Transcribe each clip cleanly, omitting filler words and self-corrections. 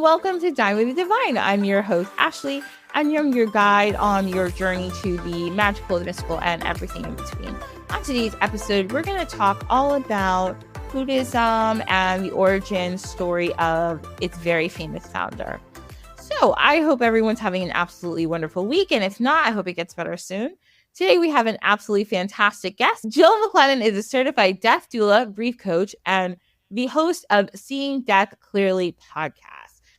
welcome to Dine with Divine. I'm your host, Ashley, and I'm your guide on your journey to the magical, the mystical, and everything in between. On today's episode, we're going to talk all about Buddhism and the origin story of its very famous founder. So I hope everyone's having an absolutely wonderful week, and if not, I hope it gets better soon. Today, we have an absolutely fantastic guest. Jill McLennan is a certified death doula, grief coach, and the host of Seeing Death Clearly podcast.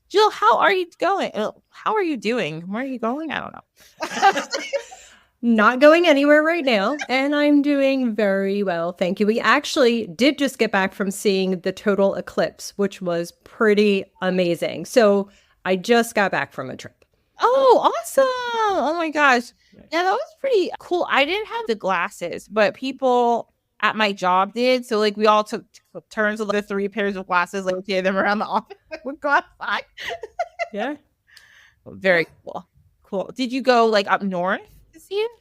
Jill, how are you going? How are you doing? Where are you going? I don't know. Not going anywhere right now, and I'm doing very well, thank you. We actually did just get back from seeing the total eclipse, which was pretty amazing. So I just got back from a trip. Oh, awesome. Oh my gosh. Yeah, that was pretty cool. I didn't have the glasses, but people at my job did. So like we all took turns with the 3 pairs of glasses, like rotate them around the office. We'd go outside. Yeah. Very cool. Cool. Did you go like up north to see it?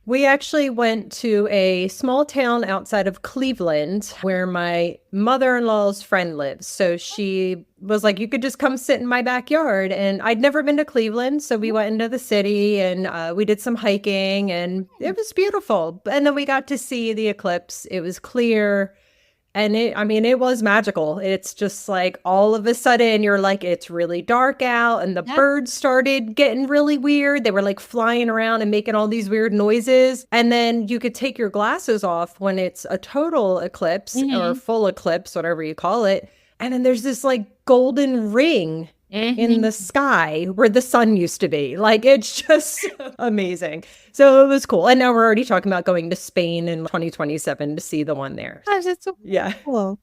We actually went to a small town outside of Cleveland where my mother-in-law's friend lives. So she was like, you could just come sit in my backyard. And I'd never been to Cleveland. So we went into the city and we did some hiking and it was beautiful. And then we got to see the eclipse. It was clear. And it was magical. It's just like all of a sudden you're like, it's really dark out and the birds started getting really weird. They were like flying around and making all these weird noises. And then you could take your glasses off when it's a total eclipse or full eclipse, whatever you call it. And then there's this like golden ring in the sky where the sun used to be. Like, it's just amazing. So it was cool. And now we're already talking about going to Spain in 2027 to see the one there. Gosh, that's so cool.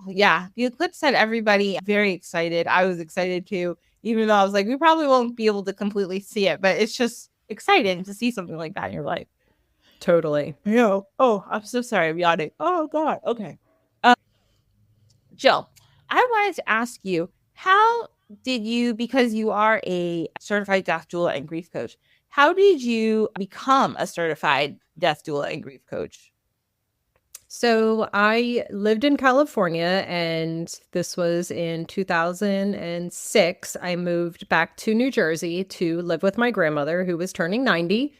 Yeah. The eclipse had everybody very excited. I was excited too, even though I was like, we probably won't be able to completely see it, but it's just exciting to see something like that in your life. Totally. Oh, I'm so sorry. I'm yawning. Oh, God. Okay. Jill, I wanted to ask you, how did you, because you are a certified death doula and grief coach, how did you become a certified death doula and grief coach? So I lived in California, and this was in 2006. I moved back to New Jersey to live with my grandmother, who was turning 90.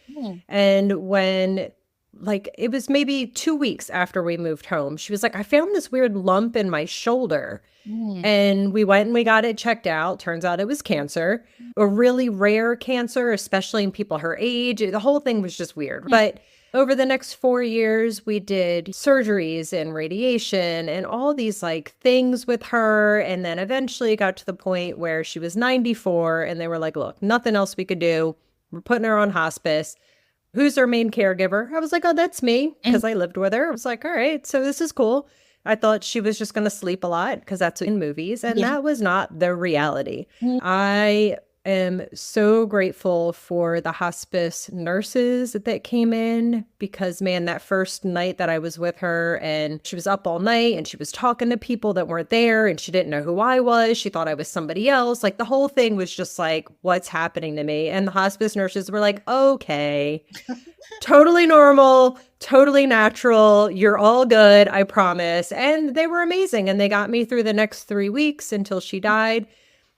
And when it was maybe 2 weeks after we moved home, she was like, I found this weird lump in my shoulder. And we went and we got it checked out. Turns out it was cancer, a really rare cancer, especially in people her age. The whole thing was just weird. But over the next 4 years, we did surgeries and radiation and all these things with her. And then eventually got to the point where she was 94 and they were like, look, nothing else we could do. We're putting her on hospice. Who's her main caregiver? I was like, oh, that's me, because I lived with her. I was like, all right, so this is cool. I thought she was just going to sleep a lot because that's in movies. And that was not the reality. I am so grateful for the hospice nurses that came in because, man, that first night that I was with her and she was up all night and she was talking to people that weren't there and she didn't know who I was. She thought I was somebody else. Like, the whole thing was just like, what's happening to me? And the hospice nurses were like, okay, totally normal, totally natural. You're all good, I promise. And they were amazing. And they got me through the next 3 weeks until she died.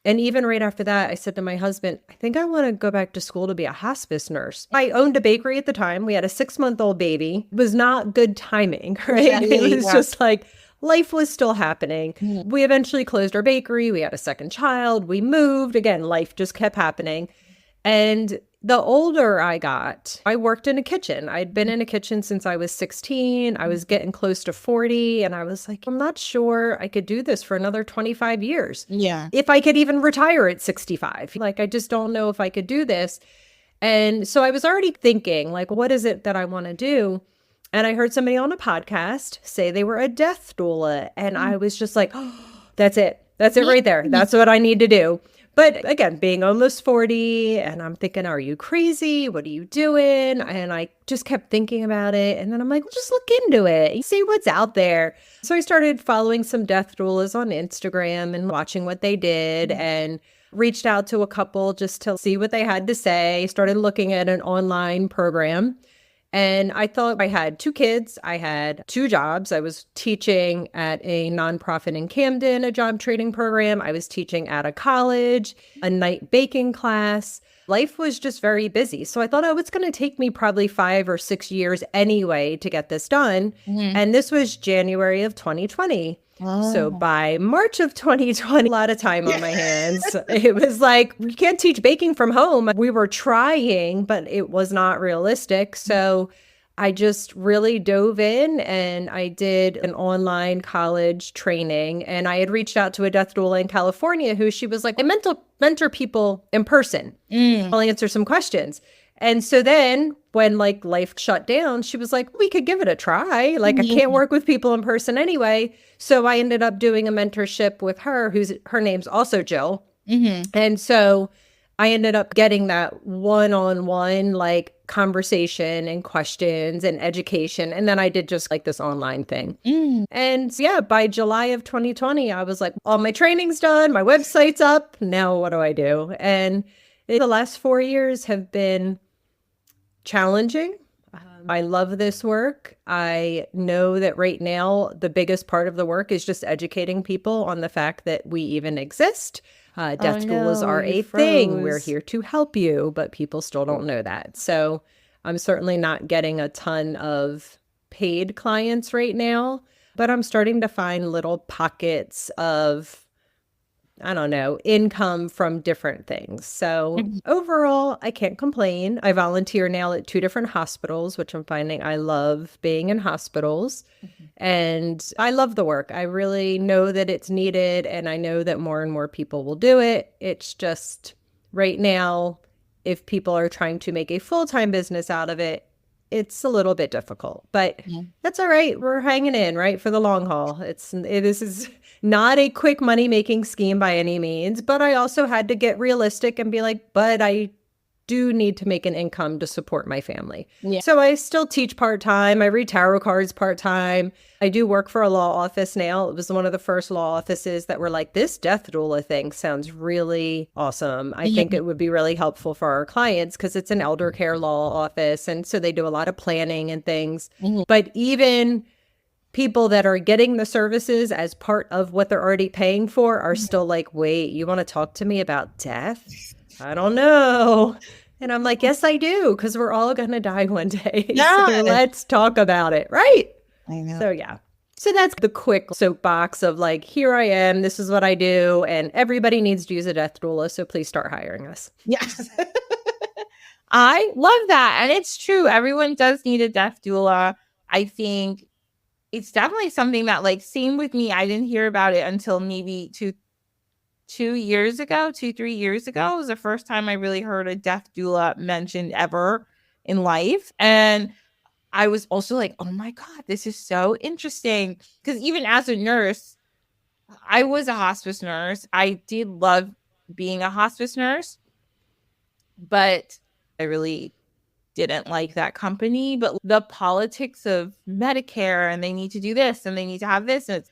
And even right after that, I said to my husband, I think I want to go back to school to be a hospice nurse. I owned a bakery at the time. We had a 6-month-old baby. It was not good timing, right? It was just like life was still happening. We eventually closed our bakery. We had a second child. We moved. Again, life just kept happening. And the older I got, I worked in a kitchen. I'd been in a kitchen since I was 16. I was getting close to 40. And I was like, I'm not sure I could do this for another 25 years. Yeah. If I could even retire at 65. I just don't know if I could do this. And so I was already thinking, what is it that I want to do? And I heard somebody on a podcast say they were a death doula. And I was just like, oh, that's it. That's it right there. That's what I need to do. But again, being almost 40, and I'm thinking, are you crazy? What are you doing? And I just kept thinking about it. And then I'm like, well, just look into it, see what's out there. So I started following some death doulas on Instagram and watching what they did and reached out to a couple just to see what they had to say. Started looking at an online program. And I thought I had 2 kids. I had 2 jobs. I was teaching at a nonprofit in Camden, a job training program. I was teaching at a college, a night baking class. Life was just very busy. So I thought, oh, it's going to take me probably 5 or 6 years anyway to get this done. Mhm. And this was January of 2020. So Oh. by March of 2020, a lot of time on my hands. It was like, we can't teach baking from home. We were trying, but it was not realistic. So I just really dove in and I did an online college training. And I had reached out to a death doula in California who she was like, I mentor people in person. I'll answer some questions. And so then when like life shut down, she was like, we could give it a try. Like I can't work with people in person anyway. So I ended up doing a mentorship with her, her name's also Jill. And so I ended up getting that one-on-one like conversation and questions and education. And then I did just like this online thing. And yeah, by July of 2020, I was like, all my training's done, my website's up. Now what do I do? And the last 4 years have been challenging. I love this work. I know that right now, the biggest part of the work is just educating people on the fact that we even exist. Death doulas are a thing. We're here to help you, but people still don't know that. So I'm certainly not getting a ton of paid clients right now, but I'm starting to find little pockets of, I don't know, income from different things. So overall, I can't complain. I volunteer now at 2 different hospitals, which I'm finding I love being in hospitals. And I love the work. I really know that it's needed, and I know that more and more people will do it. It's just right now, if people are trying to make a full-time business out of it, it's a little bit difficult, but that's all right. We're hanging in, right, for the long haul. This is not a quick money-making scheme by any means, but I also had to get realistic and be like, but I do need to make an income to support my family. So I still teach part-time. I read tarot cards part-time. I do work for a law office now. It was one of the first law offices that were like, this death doula thing sounds really awesome. I think it would be really helpful for our clients because it's an elder care law office. And so they do a lot of planning and things. But even people that are getting the services as part of what they're already paying for are still like, wait, you want to talk to me about death? I don't know. And I'm like, yes, I do, because we're all going to die one day. So let's talk about it, right? I know. So yeah. So that's the quick soapbox of like, here I am, this is what I do, and everybody needs to use a death doula, so please start hiring us. Yes. I love that. And it's true. Everyone does need a death doula. I think it's definitely something that, like, same with me. I didn't hear about it until maybe 3 years ago was the first time I really heard a death doula mentioned ever in life. And I was also like, oh my God, this is so interesting. Because even as a nurse, I was a hospice nurse. I did love being a hospice nurse, but I really didn't like that company. But the politics of Medicare, and they need to do this and they need to have this, and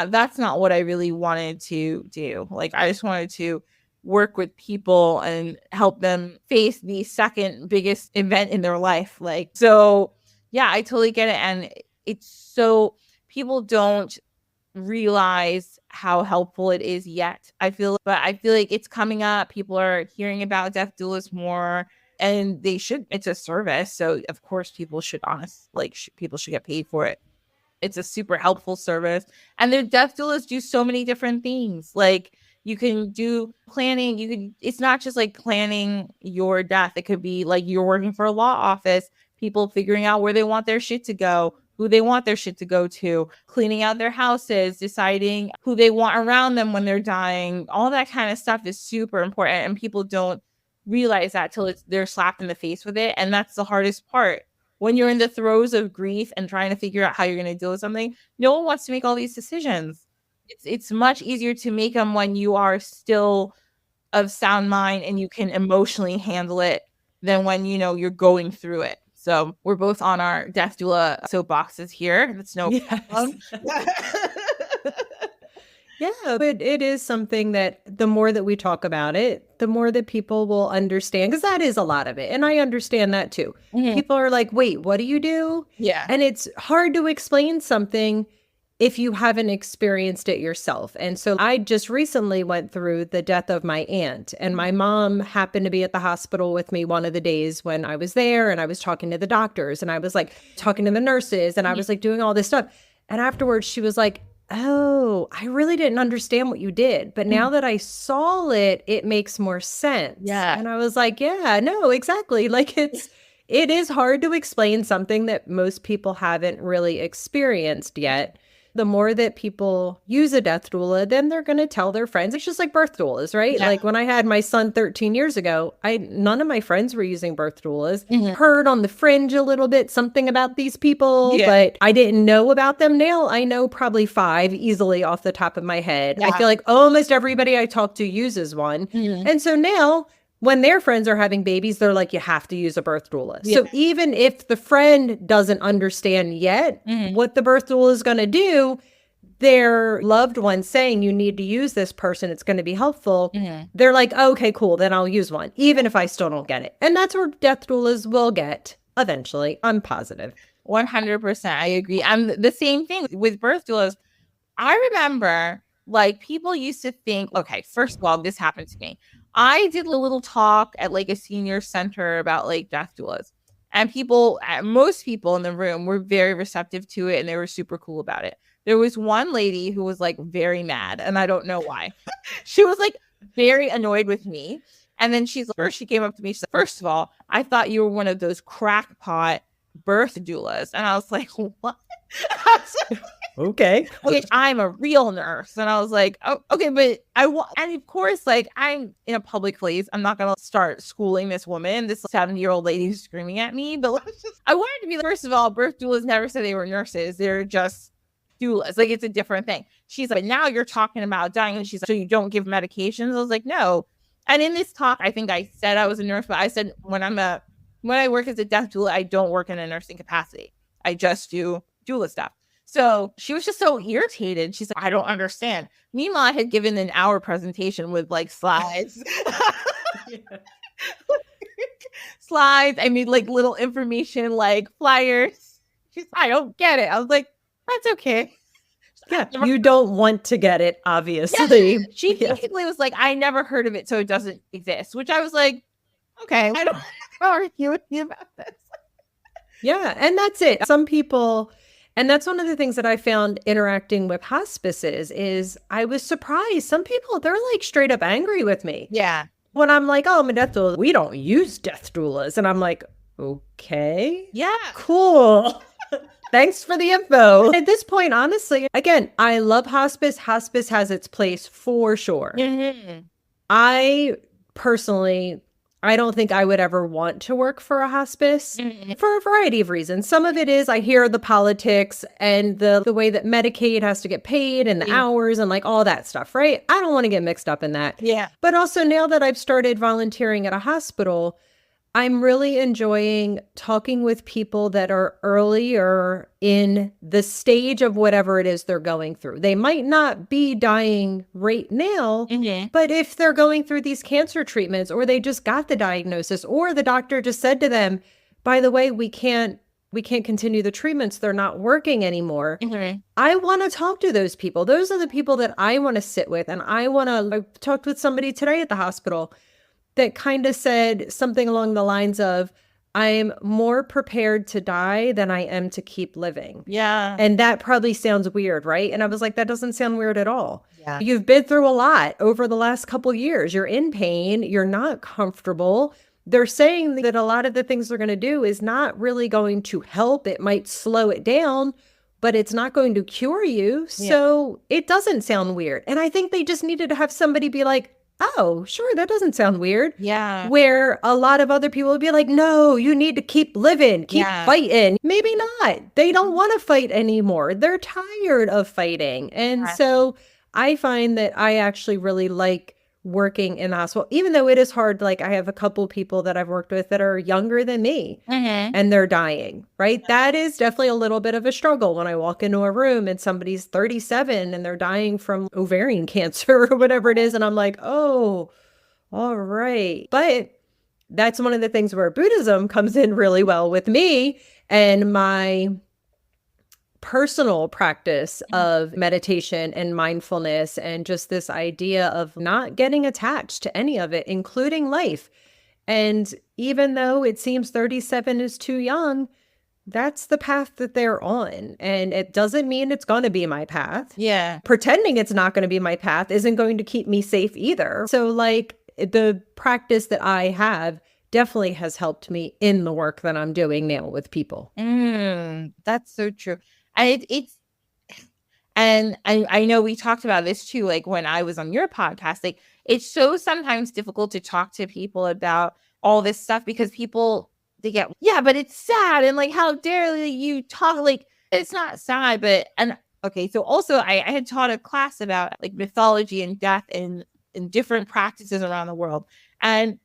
that's not what I really wanted to do. Like, I just wanted to work with people and help them face the second biggest event in their life. Like, so yeah, I totally get it. And it's so, people don't realize how helpful it is yet. But I feel like it's coming up. People are hearing about death doulas more, and they should. It's a service, so of course people should people should get paid for it. It's a super helpful service. And their death doulas do so many different things. Like, you can do planning. It's not just like planning your death. It could be like you're working for a law office, people figuring out where they want their shit to go, who they want their shit to go to, cleaning out their houses, deciding who they want around them when they're dying. All that kind of stuff is super important. And people don't realize that till they're slapped in the face with it. And that's the hardest part. When you're in the throes of grief and trying to figure out how you're going to deal with something, no one wants to make all these decisions. It's much easier to make them when you are still of sound mind and you can emotionally handle it than when, you're going through it. So we're both on our death doula soapboxes here. That's no problem. Yeah, but it is something that the more that we talk about it, the more that people will understand, because that is a lot of it. And I understand that too. Mhm. People are like, wait, what do you do? Yeah. And it's hard to explain something if you haven't experienced it yourself. And so I just recently went through the death of my aunt, and my mom happened to be at the hospital with me one of the days when I was there, and I was talking to the doctors, and I was like talking to the nurses, and I was like doing all this stuff. And afterwards she was like, oh, I really didn't understand what you did, but now that I saw it, it makes more sense. Yeah. And I was like, yeah, no, exactly. Like it is hard to explain something that most people haven't really experienced yet. The more that people use a death doula, then they're going to tell their friends. It's just like birth doulas, right? Yeah. Like when I had my son 13 years ago, none of my friends were using birth doulas. Mhm. Heard on the fringe a little bit something about these people, Yeah. but I didn't know about them. Now I know probably 5 easily off the top of my head. I Yeah. feel like almost everybody I talk to uses one. Mhm. And so now when their friends are having babies, they're like, you have to use a birth doula. Yeah. So even if the friend doesn't understand yet what the birth doula is going to do, their loved one saying you need to use this person, it's going to be helpful. They're like, oh, okay, cool, then I'll use one, even if I still don't get it. And that's where death doulas will get eventually. I'm positive. 100%. I agree. And the same thing with birth doulas. I remember like people used to think, okay, first of all, this happened to me. I did a little talk at like a senior center about like death doulas, and most people in the room were very receptive to it, and they were super cool about it. There was one lady who was like very mad, and I don't know why. She was like very annoyed with me. And then she came up to me. She said, first of all, I thought you were one of those crackpot birth doulas. And I was like, what? Okay. I'm a real nurse. And I was like, oh, okay, but and of course, like I'm in a public place. I'm not going to start schooling this woman, this 70-year-old lady who's screaming at me. But I wanted to be, first of all, birth doulas never said they were nurses. They're just doulas. Like it's a different thing. She's like, but now you're talking about dying. And she's like, so you don't give medications? I was like, no. And in this talk, I think I said I was a nurse, but I said when I work as a death doula, I don't work in a nursing capacity. I just do doula stuff. So she was just so irritated. She's like, I don't understand. Meanwhile, I had given an hour presentation with like slides. Slides. I made like little information, like flyers. She's like, I don't get it. I was like, that's okay. Yeah, you don't want to get it, obviously. Yeah. She basically was like, I never heard of it, so it doesn't exist. Which I was like, okay, I don't argue with you about this. Yeah, and that's it. Some people, and that's one of the things that I found interacting with hospices is I was surprised. Some people, they're like straight up angry with me. Yeah. When I'm like, oh, I'm a death doula, we don't use death doulas. And I'm like, okay. Yeah. Cool. Thanks for the info. At this point, honestly, again, I love hospice. Hospice has its place for sure. Mm-hmm. I personally, I don't think I would ever want to work for a hospice for a variety of reasons. Some of it is I hear the politics and the way that Medicaid has to get paid and the hours and like all that stuff, right? I don't want to get mixed up in that. Yeah. But also now that I've started volunteering at a hospital, I'm really enjoying talking with people that are earlier in the stage of whatever it is they're going through. They might not be dying right now, but if they're going through these cancer treatments or they just got the diagnosis or the doctor just said to them, by the way, we can't continue the treatments. They're not working anymore. I want to talk to those people. Those are the people that I want to sit with. And I talked with somebody today at the hospital that kind of said something along the lines of, I'm more prepared to die than I am to keep living. Yeah. And that probably sounds weird, right? And I was like, that doesn't sound weird at all. Yeah. You've been through a lot over the last couple years. You're in pain. You're not comfortable. They're saying that a lot of the things they're going to do is not really going to help. It might slow it down, but it's not going to cure you. So it doesn't sound weird. And I think they just needed to have somebody be like, oh, sure, that doesn't sound weird. Yeah. Where a lot of other people would be like, no, you need to keep living, keep fighting. Maybe not. They don't want to fight anymore. They're tired of fighting. And so I find that I actually really like working in the hospital, even though it is hard. Like I have a couple people that I've worked with that are younger than me and they're dying, right? That is definitely a little bit of a struggle when I walk into a room and somebody's 37 and they're dying from ovarian cancer or whatever it is. And I'm like, oh, all right. But that's one of the things where Buddhism comes in really well with me and my personal practice of meditation and mindfulness and just this idea of not getting attached to any of it, including life. And even though it seems 37 is too young, that's the path that they're on. And it doesn't mean it's going to be my path. Yeah. Pretending it's not going to be my path isn't going to keep me safe either. So like the practice that I have definitely has helped me in the work that I'm doing now with people. That's so true. And and I know we talked about this too, like when I was on your podcast, like it's so sometimes difficult to talk to people about all this stuff because people, they get, yeah, but it's sad. And like, how dare you talk, like, it's not sad, but, and okay. So also I had taught a class about like mythology and death and different practices around the world. And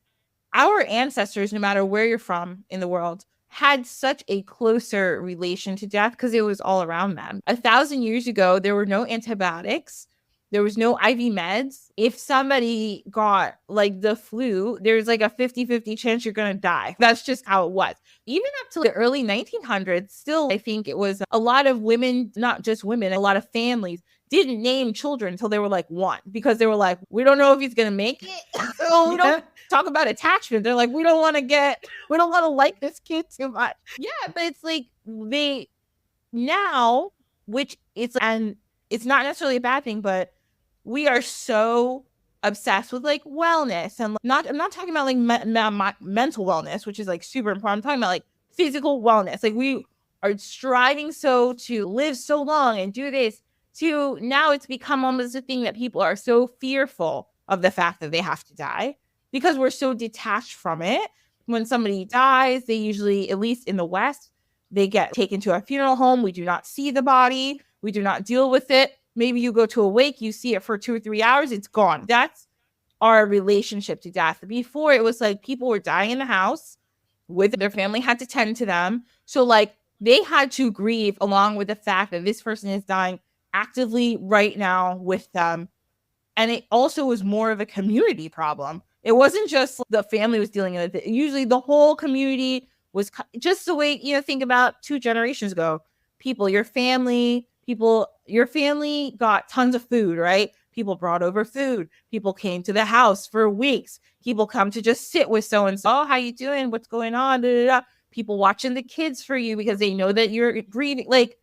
our ancestors, no matter where you're from in the world, had such a closer relation to death because it was all around them. 1,000 years ago, there were no antibiotics. There was no IV meds. If somebody got like the flu, there's like a 50-50 chance you're going to die. That's just how it was. Even up to the early 1900s, still, I think it was a lot of women, not just women, a lot of families didn't name children until they were like 1 because they were like, we don't know if he's going to make it. So we don't talk about attachment. They're like, we don't want to like this kid too much. Yeah, but it's like they now, which it's, and it's not necessarily a bad thing, but we are so obsessed with like wellness and I'm not talking about like mental wellness, which is like super important. I'm talking about like physical wellness. Like we are striving so to live so long and do this to now it's become almost a thing that people are so fearful of the fact that they have to die because we're so detached from it. When somebody dies, they usually, at least in the West, they get taken to a funeral home. We do not see the body. We do not deal with it. Maybe you go to a wake, you see it for 2 or 3 hours, it's gone. That's our relationship to death. Before, it was like people were dying in the house with their family, had to tend to them. So like they had to grieve along with the fact that this person is dying actively right now with them. And it also was more of a community problem. It wasn't just the family was dealing with it. Usually the whole community was just the way, think about 2 generations ago. Your family got tons of food, right? People brought over food. People came to the house for weeks. People come to just sit with so-and-so. Oh, how you doing? What's going on? Da, da, da. People watching the kids for you because they know that you're grieving. Like,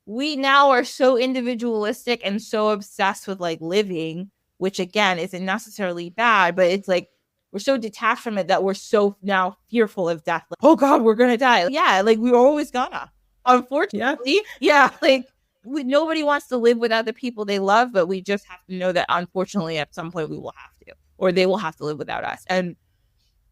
we now are so individualistic and so obsessed with like living, which again isn't necessarily bad, but it's like we're so detached from it that we're so now fearful of death. Like, oh God, we're gonna die. Yeah, like we're always gonna. Unfortunately, yeah, like nobody wants to live without the people they love, but we just have to know that unfortunately at some point we will have to, or they will have to live without us. And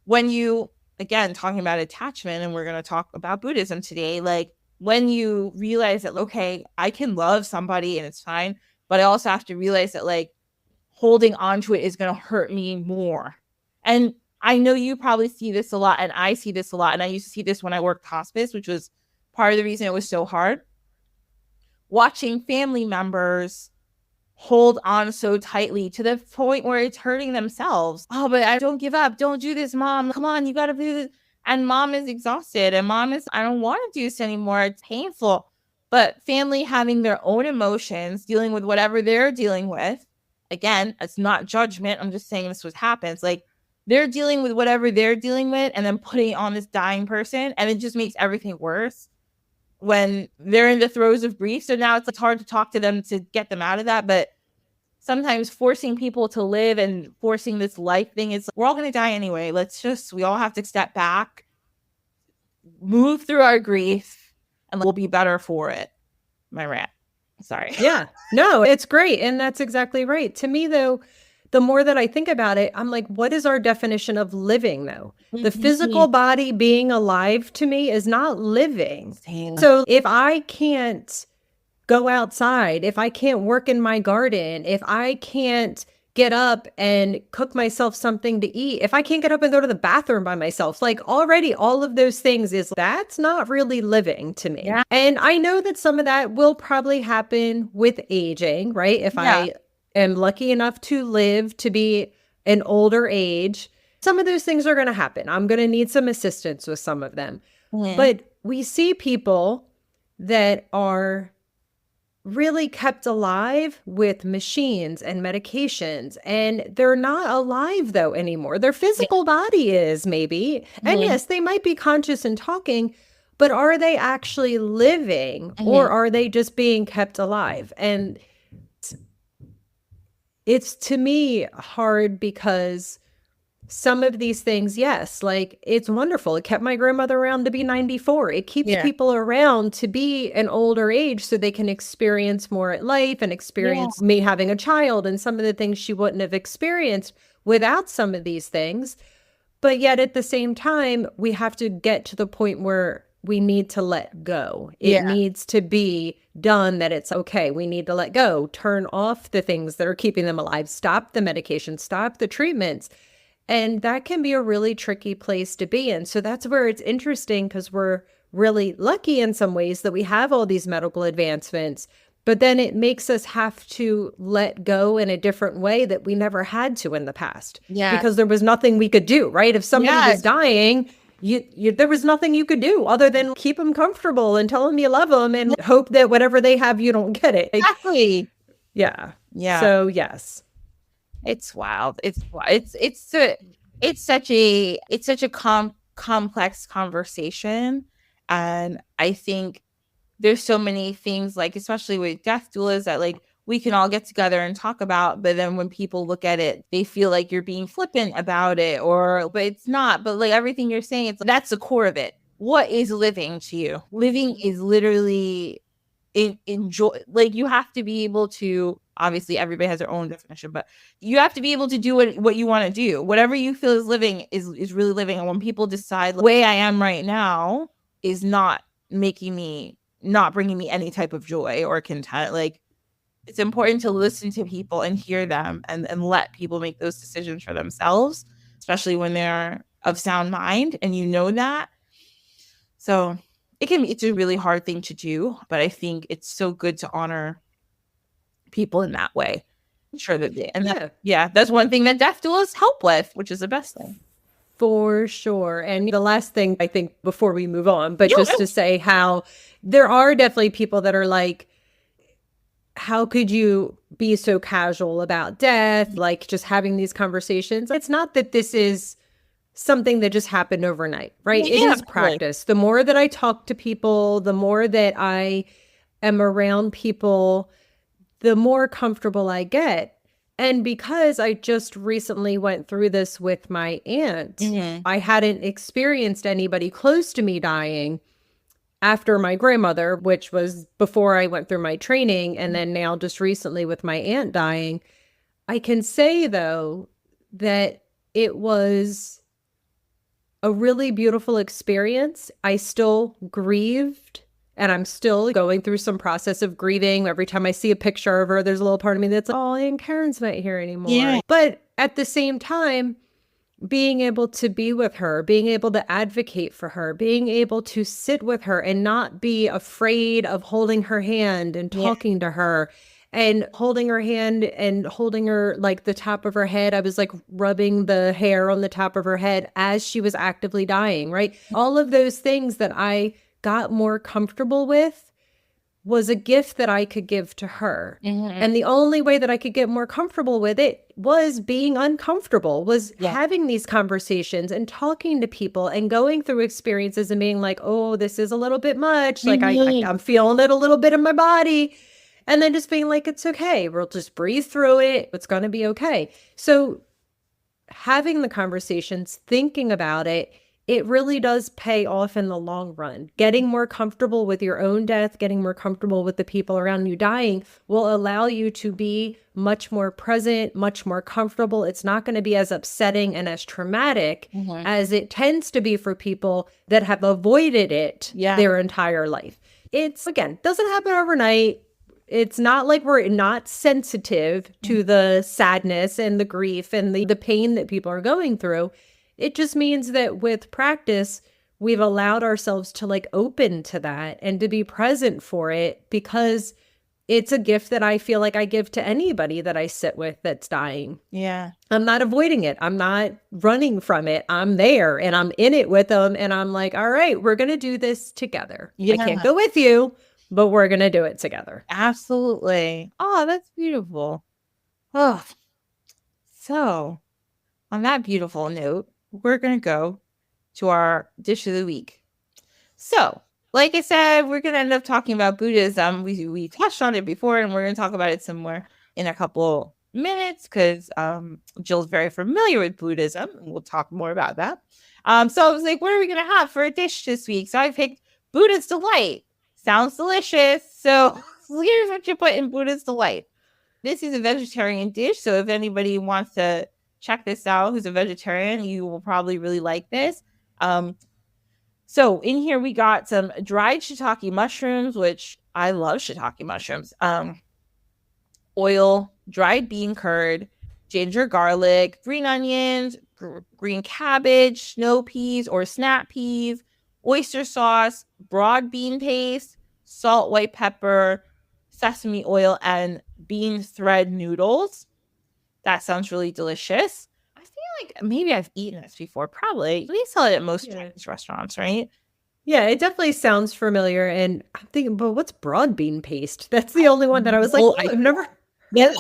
when you, again, talking about attachment, and we're going to talk about Buddhism today, like when you realize that, okay, I can love somebody and it's fine, but I also have to realize that like holding on to it is going to hurt me more. And I know you probably see this a lot, and I see this a lot, and I used to see this when I worked hospice, which was part of the reason it was so hard. Watching family members hold on so tightly to the point where it's hurting themselves. Oh, but I don't give up. Don't do this, Mom. Come on, you got to do this. And Mom is exhausted. And Mom is, I don't want to do this anymore. It's painful. But family having their own emotions, dealing with whatever they're dealing with. Again, it's not judgment. I'm just saying this is what happens. Like they're dealing with whatever they're dealing with and then putting it on this dying person. And it just makes everything worse when they're in the throes of grief. So now it's like hard to talk to them to get them out of that. But sometimes forcing people to live and forcing this life thing is, we're all going to die anyway. We all have to step back, move through our grief, and we'll be better for it. My rant. Sorry. Yeah, no, it's great. And that's exactly right. To me, though, the more that I think about it, I'm like, what is our definition of living, though? Mm-hmm. The physical body being alive to me is not living. Same. So if I can't go outside, if I can't work in my garden, if I can't get up and cook myself something to eat, if I can't get up and go to the bathroom by myself, like already all of those things that's not really living to me. Yeah. And I know that some of that will probably happen with aging, right? If I am lucky enough to live to be an older age, some of those things are going to happen. I'm going to need some assistance with some of them. But we see people that are really kept alive with machines and medications, and they're not alive though anymore. Their physical body is maybe, and yes, they might be conscious and talking, but are they actually living or are they just being kept alive? And it's to me hard because some of these things, yes, like it's wonderful. It kept my grandmother around to be 94. It keeps people around to be an older age so they can experience more at life and experience me having a child and some of the things she wouldn't have experienced without some of these things. But yet at the same time, we have to get to the point where we need to let go. It needs to be done, that it's okay. We need to let go, turn off the things that are keeping them alive, stop the medication, stop the treatments. And that can be a really tricky place to be in. So that's where it's interesting, because we're really lucky in some ways that we have all these medical advancements, but then it makes us have to let go in a different way that we never had to in the past. Because there was nothing we could do, right? If somebody was dying, there was nothing you could do other than keep them comfortable and tell them you love them and hope that whatever they have, you don't get it. Exactly. Yeah. So yes. It's wild. It's such a complex conversation, and I think there's so many things, like especially with death doulas, that like we can all get together and talk about, but then when people look at it, they feel like you're being flippant about it, but it's not. But like everything you're saying, that's the core of it. What is living to you? Living is literally enjoy. Like you have to be able to. Obviously, everybody has their own definition, but you have to be able to do what you want to do. Whatever you feel is living is really living. And when people decide the way I am right now is not bringing me any type of joy or content, like it's important to listen to people and hear them and let people make those decisions for themselves, especially when they're of sound mind and you know that. So it's a really hard thing to do, but I think it's so good to honor people in that way. Sure that that's one thing that death doulas help with, which is the best thing. For sure. And the last thing I think before we move on, but just to say how there are definitely people that are like, how could you be so casual about death? Like just having these conversations. It's not that this is something that just happened overnight, right? It is practice. The more that I talk to people, the more that I am around people, the more comfortable I get. And because I just recently went through this with my aunt, I hadn't experienced anybody close to me dying after my grandmother, which was before I went through my training. And then now just recently with my aunt dying, I can say though that it was a really beautiful experience. I still grieved. And I'm still going through some process of grieving. Every time I see a picture of her, there's a little part of me that's like, oh, Aunt Karen's not here anymore. But at the same time, being able to be with her, being able to advocate for her, being able to sit with her and not be afraid of holding her hand and talking to her and holding her hand and holding her like the top of her head. I was like rubbing the hair on the top of her head as she was actively dying, right? All of those things that I got more comfortable with was a gift that I could give to her. And the only way that I could get more comfortable with it was being uncomfortable, was having these conversations and talking to people and going through experiences and being like, oh, this is a little bit much. Like I'm feeling it a little bit in my body. And then just being like, it's okay. We'll just breathe through it. It's going to be okay. So having the conversations, thinking about it, it really does pay off in the long run. Getting more comfortable with your own death, getting more comfortable with the people around you dying will allow you to be much more present, much more comfortable. It's not going to be as upsetting and as traumatic as it tends to be for people that have avoided it their entire life. It's, again, doesn't happen overnight. it's not like we're not sensitive to the sadness and the grief and the pain that people are going through. It just means that with practice, we've allowed ourselves to like open to that and to be present for it, because it's a gift that I feel like I give to anybody that I sit with that's dying. Yeah. I'm not avoiding it. I'm not running from it. I'm there and I'm in it with them. And I'm like, all right, we're going to do this together. I can't go with you, but we're going to do it together. Absolutely. Oh, that's beautiful. Oh, so on that beautiful note, we're going to go to our dish of the week. So, like I said, we're going to end up talking about Buddhism. We touched on it before, and we're going to talk about it some more in a couple minutes, because Jill's very familiar with Buddhism, and we'll talk more about that. So I was like, what are we going to have for a dish this week? So I picked Buddha's Delight. Sounds delicious. So here's what you put in Buddha's Delight. This is a vegetarian dish, so if anybody wants to check this out who's a vegetarian, you will probably really like this. So in here we got some dried shiitake mushrooms, which I love shiitake mushrooms. Oil, dried bean curd, ginger garlic, green onions, green cabbage, snow peas or snap peas, oyster sauce, broad bean paste, salt, white pepper, sesame oil, and bean thread noodles. That sounds really delicious. I feel like maybe I've eaten this before. Probably. They sell it at most Chinese restaurants, right? Yeah, it definitely sounds familiar. And I'm thinking, but what's broad bean paste? That's the only one that I was like, I've never. Yeah,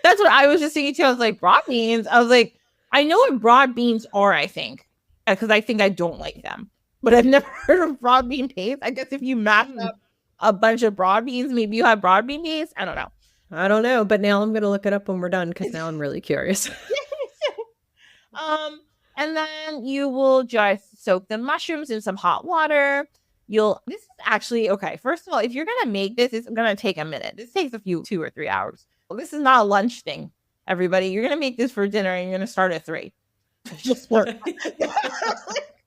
that's what I was just thinking too. I was like, broad beans. I was like, I know what broad beans are, I think, because I think I don't like them. But I've never heard of broad bean paste. I guess if you mash up a bunch of broad beans, maybe you have broad bean paste. I don't know. But now I'm going to look it up when we're done, because now I'm really curious. And then you will just soak the mushrooms in some hot water. This is actually, okay, first of all, if you're going to make this, it's going to take a minute. This takes 2 or 3 hours. Well, this is not a lunch thing, everybody. You're going to make this for dinner and you're going to start at 3. Just work.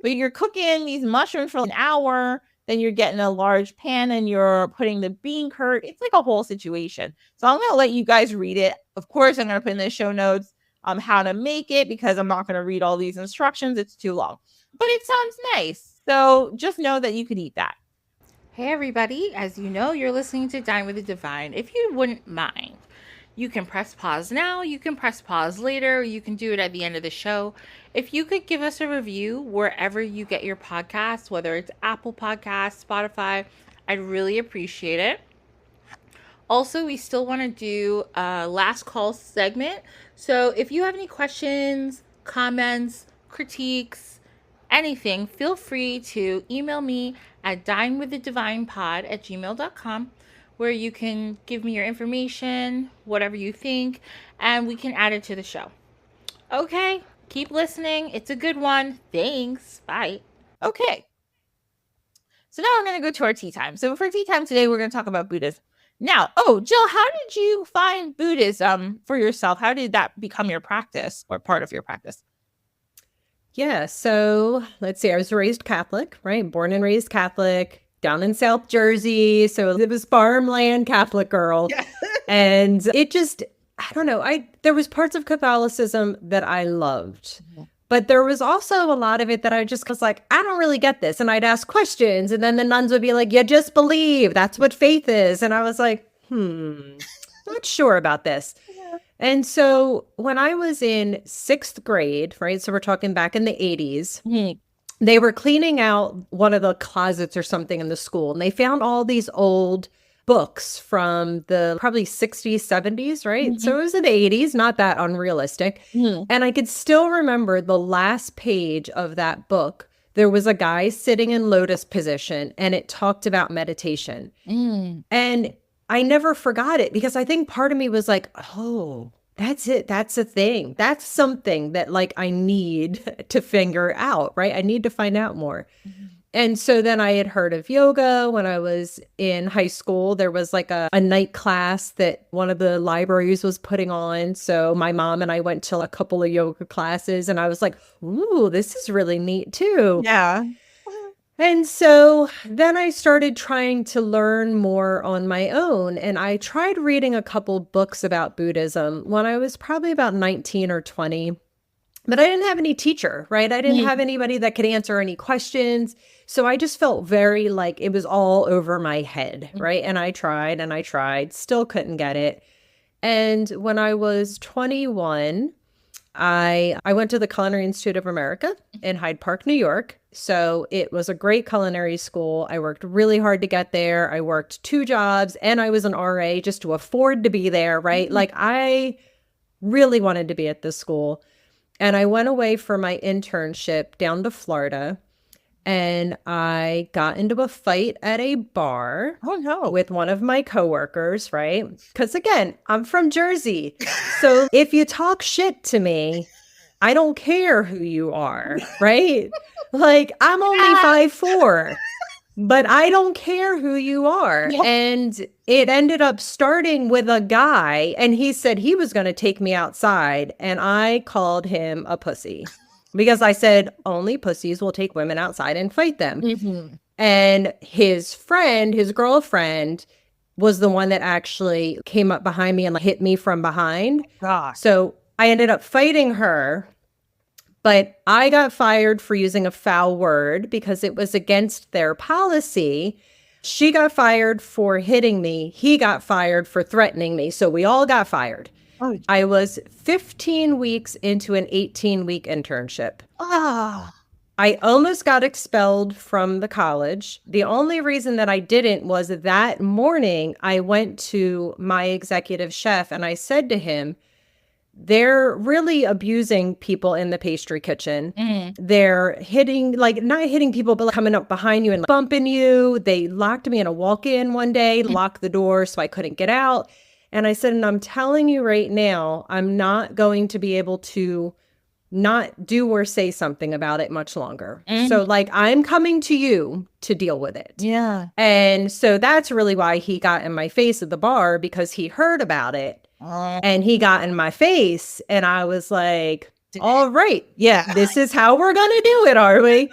But you're cooking these mushrooms for an hour, then you're getting a large pan and you're putting the bean curd. It's like a whole situation. So I'm going to let you guys read it. Of course, I'm going to put in the show notes how to make it, because I'm not going to read all these instructions. It's too long. But it sounds nice. So just know that you could eat that. Hey, everybody. As you know, you're listening to Dine with the Divine. If you wouldn't mind, you can press pause now. You can press pause later. You can do it at the end of the show. If you could give us a review wherever you get your podcasts, whether it's Apple Podcasts, Spotify, I'd really appreciate it. Also, we still want to do a last call segment. So if you have any questions, comments, critiques, anything, feel free to email me at dinewiththedivinepod@gmail.com, where you can give me your information, whatever you think, and we can add it to the show. Okay, keep listening. It's a good one. Thanks. Bye. Okay. So now we're going to go to our tea time. So for tea time today, we're going to talk about Buddhism. Now, Jill, how did you find Buddhism for yourself? How did that become your practice or part of your practice? Yeah, so let's see. I was raised Catholic, right? Born and raised Catholic down in South Jersey. So it was farmland Catholic girl. Yeah. And it just, I don't know. There was parts of Catholicism that I loved. Mm-hmm. But there was also a lot of it that I just was like, I don't really get this. And I'd ask questions. And then the nuns would be like, you just believe. That's what faith is. And I was like, not sure about this. Yeah. And so when I was in 6th grade, right? So we're talking back in the 80s, they were cleaning out one of the closets or something in the school. And they found all these old books from the probably 60s, 70s, right? Mm-hmm. So it was in the 80s, not that unrealistic. Mm-hmm. And I could still remember the last page of that book. There was a guy sitting in lotus position and it talked about meditation. And I never forgot it, because I think part of me was like, oh, that's it. That's a thing. That's something that like I need to figure out, right? I need to find out more. Mm-hmm. And so then I had heard of yoga when I was in high school. There was like a night class that one of the libraries was putting on. So my mom and I went to a couple of yoga classes and I was like, ooh, this is really neat too. Yeah. And so then I started trying to learn more on my own. And I tried reading a couple books about Buddhism when I was probably about 19 or 20. But I didn't have any teacher, right? I didn't have anybody that could answer any questions. So I just felt very like it was all over my head, right? And I tried, still couldn't get it. And when I was 21, I went to the Culinary Institute of America in Hyde Park, New York. So it was a great culinary school. I worked really hard to get there. I worked 2 jobs and I was an RA just to afford to be there, right? Like I really wanted to be at this school. And I went away for my internship down to Florida. And I got into a fight at a bar Oh no. with one of my coworkers, right? Because again, I'm from Jersey. So if you talk shit to me, I don't care who you are, right? Like I'm only 5'4", but I don't care who you are. Yeah. And it ended up starting with a guy, and he said he was going to take me outside, and I called him a pussy. Because I said, only pussies will take women outside and fight them. And his friend, his girlfriend, was the one that actually came up behind me and hit me from behind. God. So I ended up fighting her, but I got fired for using a foul word because it was against their policy. She got fired for hitting me. He got fired for threatening me. So we all got fired. Oh. I was 15 weeks into an 18-week internship. I almost got expelled from the college. The only reason that I didn't was that morning I went to my executive chef and I said to him, they're really abusing people in the pastry kitchen. They're hitting, like not hitting people, but coming up behind you and bumping you. They locked me in a walk-in one day, locked the door so I couldn't get out. And I said, and I'm telling you right now, I'm not going to be able to not do or say something about it much longer. So like, I'm coming to you to deal with it. Yeah. And so that's really why he got in my face at the bar, because he heard about it and he got in my face. And I was like, all right, yeah, this is how we're going to do it, are we?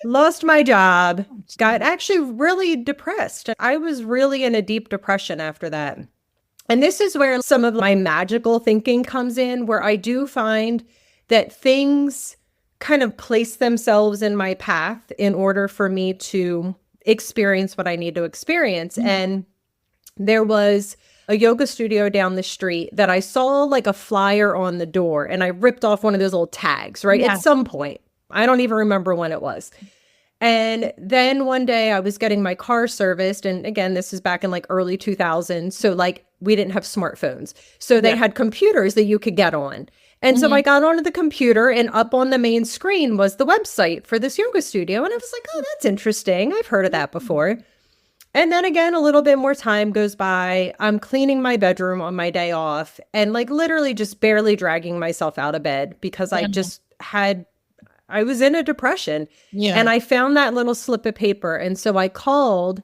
Lost my job, got actually really depressed. I was really in a deep depression after that. And this is where some of my magical thinking comes in, where I do find that things kind of place themselves in my path in order for me to experience what I need to experience. And there was a yoga studio down the street that I saw like a flyer on the door, and I ripped off one of those little tags, right? Yeah. At some point. I don't even remember when it was. And then one day I was getting my car serviced. And again, this is back in like early 2000s. So like we didn't have smartphones. So they had computers that you could get on. And so I got onto the computer, and up on the main screen was the website for this yoga studio. And I was like, oh, that's interesting. I've heard of that before. And then again, a little bit more time goes by. I'm cleaning my bedroom on my day off and like literally just barely dragging myself out of bed because I was in a depression. And I found that little slip of paper. And so I called,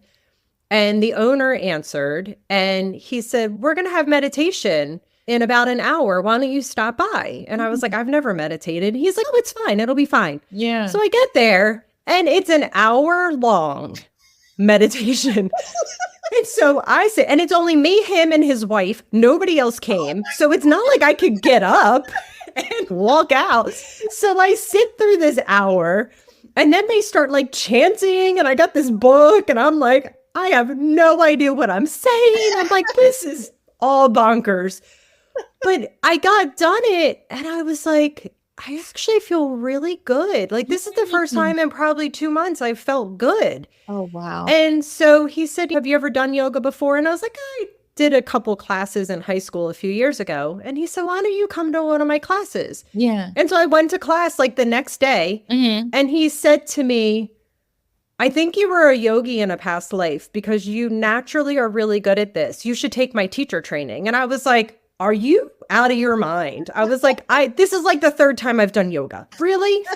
and the owner answered, and he said, we're going to have meditation in about an hour. Why don't you stop by? And I was like, I've never meditated. He's like, oh, it's fine. It'll be fine. Yeah. So I get there, and it's an hour long meditation. And so I said, and it's only me, him, and his wife. Nobody else came. So it's not like I could get up and walk out. So I sit through this hour, and then they start like chanting, and I got this book, and I'm like, I have no idea what I'm saying. I'm like, this is all bonkers. But I got done it, and I was like, I actually feel really good. Like, this is the first time in probably 2 months I felt good. Oh, wow. And so he said, have you ever done yoga before? And I was like, I did a couple classes in high school a few years ago. And he said, why don't you come to one of my classes? Yeah. And so I went to class like the next day, and he said to me, I think you were a yogi in a past life because you naturally are really good at this. You should take my teacher training. And I was like, are you out of your mind? I was like, this is like the third time I've done yoga. Really?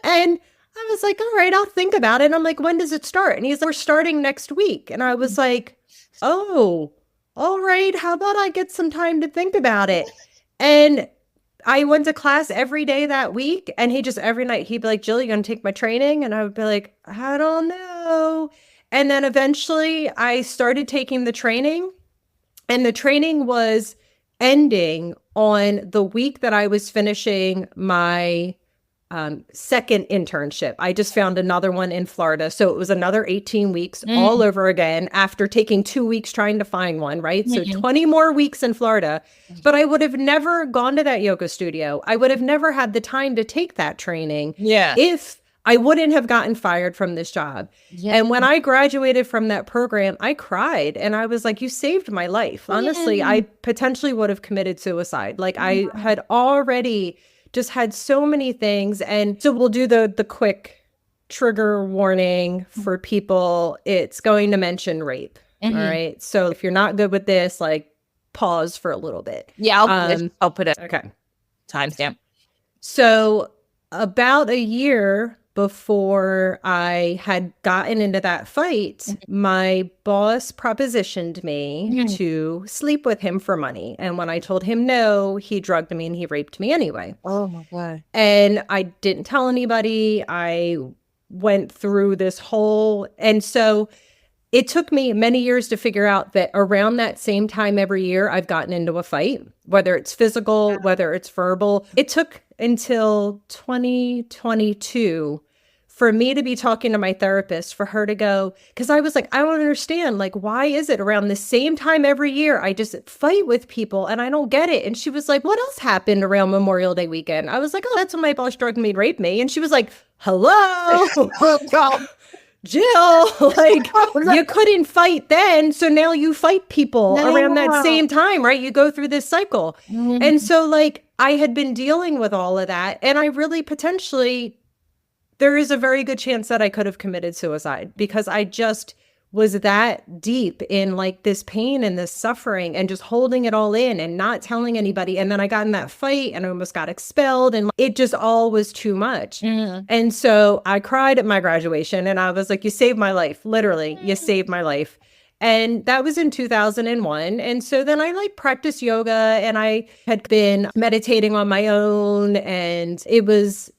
And I was like, all right, I'll think about it. And I'm like, when does it start? And he's like, we're starting next week. And I was like, oh, all right. How about I get some time to think about it? And I went to class every day that week, and he just every night he'd be like, Jill, you gonna take my training? And I would be like, I don't know. And then eventually I started taking the training, and the training was ending on the week that I was finishing my second internship. I just found another one in Florida. So it was another 18 weeks all over again after taking 2 weeks trying to find one, right? So 20 more weeks in Florida. But I would have never gone to that yoga studio. I would have never had the time to take that training if I wouldn't have gotten fired from this job. And when I graduated from that program, I cried and I was like, you saved my life. Honestly, I potentially would have committed suicide. Like I had already just had so many things. And so we'll do the quick trigger warning for people. It's going to mention rape. All right. So if you're not good with this, like pause for a little bit. Yeah, I'll put a Okay. timestamp. So about a year before I had gotten into that fight, my boss propositioned me to sleep with him for money. And when I told him no, he drugged me and he raped me anyway. Oh my God. And I didn't tell anybody. I went through this whole, and so it took me many years to figure out that around that same time every year, I've gotten into a fight, whether it's physical, whether it's verbal. It took until 2022 for me to be talking to my therapist, for her to go, because I was like, I don't understand. Like, why is it around the same time every year I just fight with people and I don't get it? And she was like, what else happened around Memorial Day weekend? I was like, oh, that's when my boss drugged me and raped me. And she was like, hello? Jill, like you couldn't fight then, so now you fight people around that same time, right? You go through this cycle. And so like I had been dealing with all of that, and I really potentially, there is a very good chance that I could have committed suicide because I just was that deep in like this pain and this suffering and just holding it all in and not telling anybody. And then I got in that fight and I almost got expelled, and it just all was too much. And so I cried at my graduation and I was like, you saved my life. Literally, you saved my life. And that was in 2001. And so then I like practiced yoga, and I had been meditating on my own, and it was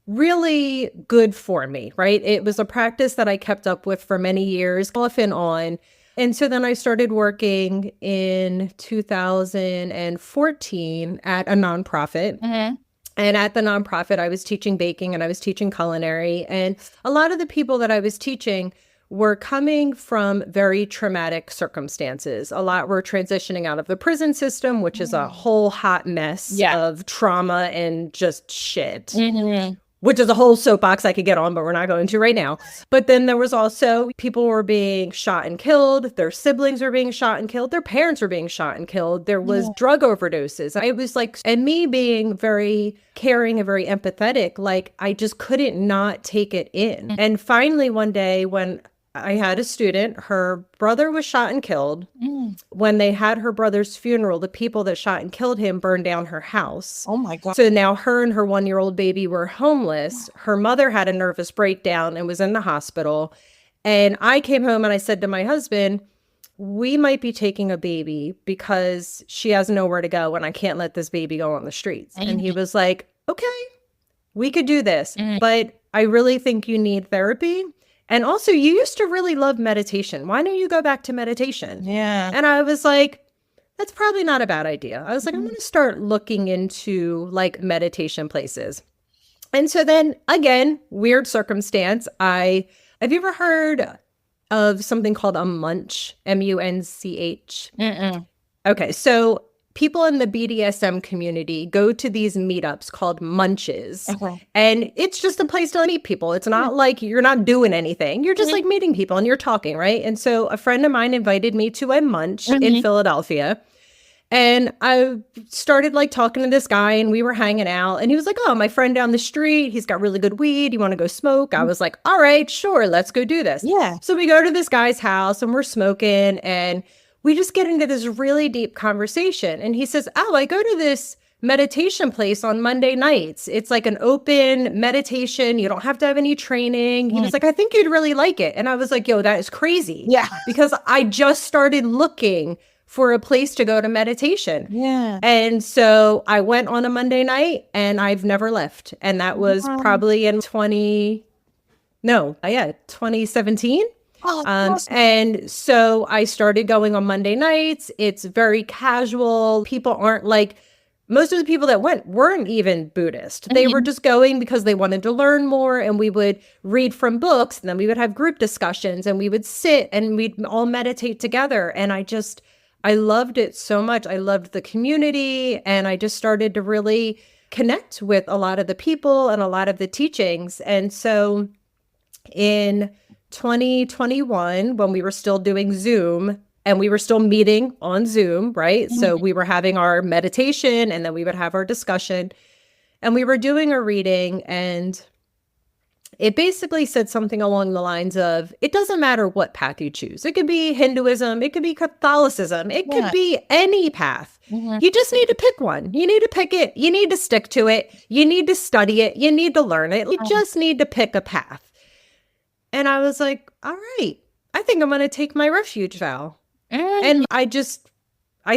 really good for me, right? It was a practice that I kept up with for many years, off and on. And so then I started working in 2014 at a nonprofit. And at the nonprofit, I was teaching baking and I was teaching culinary. And a lot of the people that I was teaching were coming from very traumatic circumstances. A lot were transitioning out of the prison system, which is a whole hot mess of trauma and just shit. Which is a whole soapbox I could get on, but we're not going to right now. But then there was also people were being shot and killed. Their siblings were being shot and killed. Their parents were being shot and killed. There was drug overdoses. It was like, and me being very caring and very empathetic, like I just couldn't not take it in. And finally one day when I had a student, her brother was shot and killed. When they had her brother's funeral, the people that shot and killed him burned down her house. Oh my God. So now her and her 1-year-old baby were homeless. Her mother had a nervous breakdown and was in the hospital. And I came home and I said to my husband, we might be taking a baby because she has nowhere to go and I can't let this baby go on the streets. And he was like, okay, we could do this, but I really think you need therapy. And also, you used to really love meditation. Why don't you go back to meditation? Yeah. And I was like, that's probably not a bad idea. I was like, I'm going to start looking into like meditation places. And so then again, weird circumstance. Have you ever heard of something called a munch? M-U-N-C-H? Okay. So people in the BDSM community go to these meetups called munches. And it's just a place to meet people. It's not like you're not doing anything. You're just like meeting people and you're talking, right? And so a friend of mine invited me to a munch in Philadelphia. And I started like talking to this guy and we were hanging out. And he was like, oh, my friend down the street, he's got really good weed. You want to go smoke? I was like, all right, sure. Let's go do this. Yeah. So we go to this guy's house and we're smoking, and we just get into this really deep conversation. And he says, oh, I go to this meditation place on Monday nights. It's like an open meditation. You don't have to have any training. He was like, I think you'd really like it. And I was like, yo, that is crazy. Yeah. Because I just started looking for a place to go to meditation. Yeah. And so I went on a Monday night and I've never left. And that was probably in 2017. Oh, awesome. And so I started going on Monday nights. It's very casual. People aren't like, most of the people that went weren't even Buddhist. They were just going because they wanted to learn more, and we would read from books, and then we would have group discussions, and we would sit and we'd all meditate together. And I loved it so much. I loved the community, and I just started to really connect with a lot of the people and a lot of the teachings. And so in 2021, when we were still doing Zoom, and we were still meeting on Zoom, right? So we were having our meditation, and then we would have our discussion, and we were doing a reading, and it basically said something along the lines of, it doesn't matter what path you choose. It could be Hinduism, it could be Catholicism, it could be any path. You just need to pick one. You need to pick it. You need to stick to it. You need to study it. You need to learn it. You just need to pick a path. And I was like, all right, I think I'm going to take my refuge vow. And I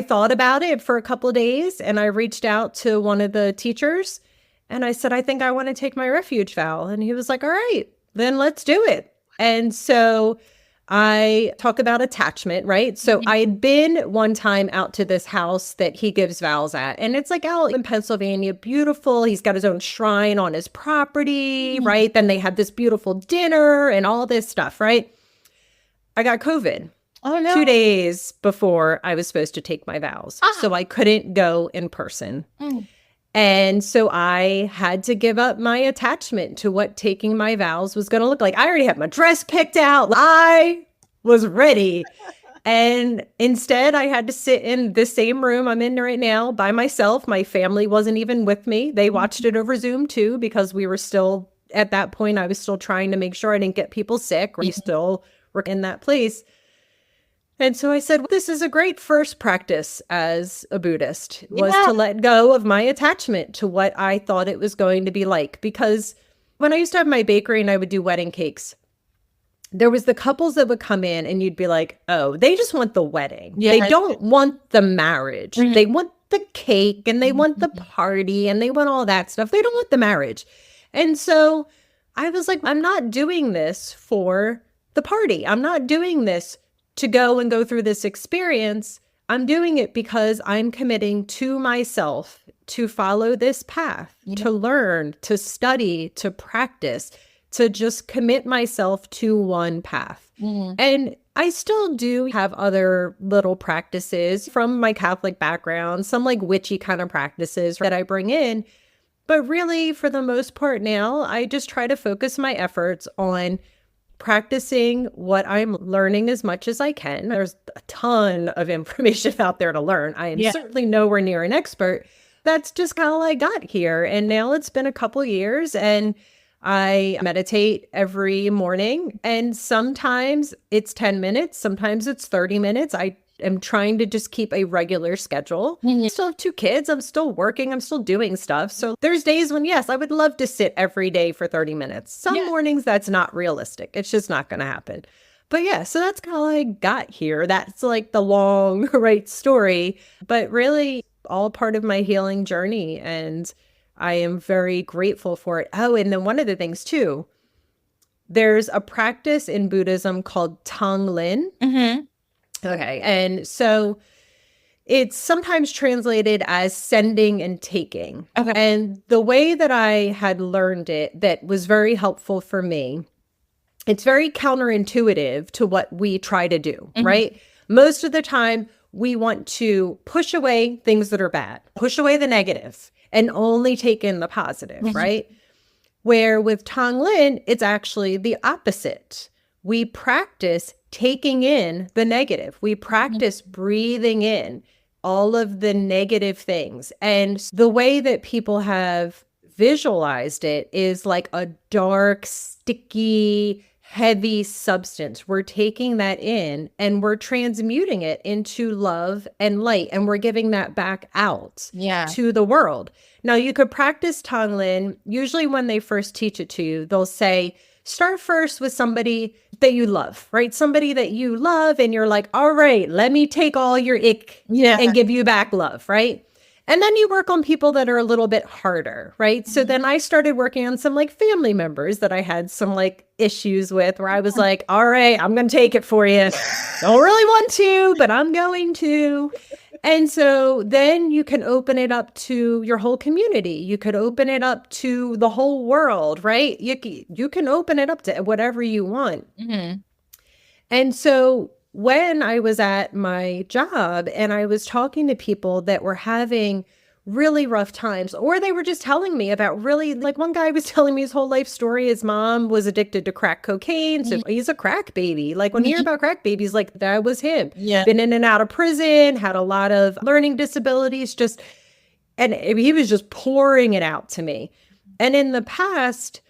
thought about it for a couple of days, and I reached out to one of the teachers and I said, I think I want to take my refuge vow. And he was like, all right, then let's do it. And so I talk about attachment, right? So I had been one time out to this house that he gives vows at, and it's like out in Pennsylvania, beautiful. He's got his own shrine on his property, right? Then they had this beautiful dinner and all this stuff, right? I got COVID. Oh, no. 2 days before I was supposed to take my vows. So I couldn't go in person. And so I had to give up my attachment to what taking my vows was going to look like. I already had my dress picked out. I was ready. And instead, I had to sit in the same room I'm in right now by myself. My family wasn't even with me. They watched it over Zoom too, because we were still, at that point, I was still trying to make sure I didn't get people sick. We still were in that place. And so I said, this is a great first practice as a Buddhist, was to let go of my attachment to what I thought it was going to be like. Because when I used to have my bakery and I would do wedding cakes, there was the couples that would come in and you'd be like, oh, they just want the wedding. They don't want the marriage. They want the cake and they want the party and they want all that stuff. They don't want the marriage. And so I was like, I'm not doing this for the party. I'm not doing this to go through this experience. I'm doing it because I'm committing to myself to follow this path, to learn, to study, to practice, to just commit myself to one path. And I still do have other little practices from my Catholic background, some like witchy kind of practices that I bring in. But really, for the most part now, I just try to focus my efforts on practicing what I'm learning as much as I can. There's a ton of information out there to learn. I am certainly nowhere near an expert. That's just how I got here. And now it's been a couple years and I meditate every morning. And sometimes it's 10 minutes. Sometimes it's 30 minutes. I am trying to just keep a regular schedule. I still have 2 kids. I'm still working. I'm still doing stuff. So there's days when, yes, I would love to sit every day for 30 minutes. Some mornings that's not realistic. It's just not going to happen. But yeah, so that's how I got here. That's like the long, right story, but really all part of my healing journey. And I am very grateful for it. Oh, and then one of the things too, there's a practice in Buddhism called Tonglen. Okay. And so it's sometimes translated as sending and taking. Okay. And the way that I had learned it that was very helpful for me, it's very counterintuitive to what we try to do, right? Most of the time, we want to push away things that are bad, push away the negative, and only take in the positive, right? Where with Tonglen, it's actually the opposite. We practice taking in the negative. We practice breathing in all of the negative things. And the way that people have visualized it is like a dark, sticky, heavy substance. We're taking that in and we're transmuting it into love and light, and we're giving that back out to the world. Now, you could practice Tonglen. Usually when they first teach it to you, they'll say, start first with somebody that you love, right? Somebody that you love and you're like, all right, let me take all your ick and give you back love, right? And then you work on people that are a little bit harder, right? So then I started working on some like family members that I had some like issues with where I was like, all right, I'm going to take it for you. Don't really want to, but I'm going to. And so then you can open it up to your whole community. You could open it up to the whole world, right? You can open it up to whatever you want. Mm-hmm. And so when I was at my job and I was talking to people that were having really rough times, or they were just telling me about really, like one guy was telling me his whole life story. His mom was addicted to crack cocaine. So he's a crack baby. Like when you hear about crack babies, like that was him. Yeah. Been in and out of prison, had a lot of learning disabilities, and he was just pouring it out to me. And in the past,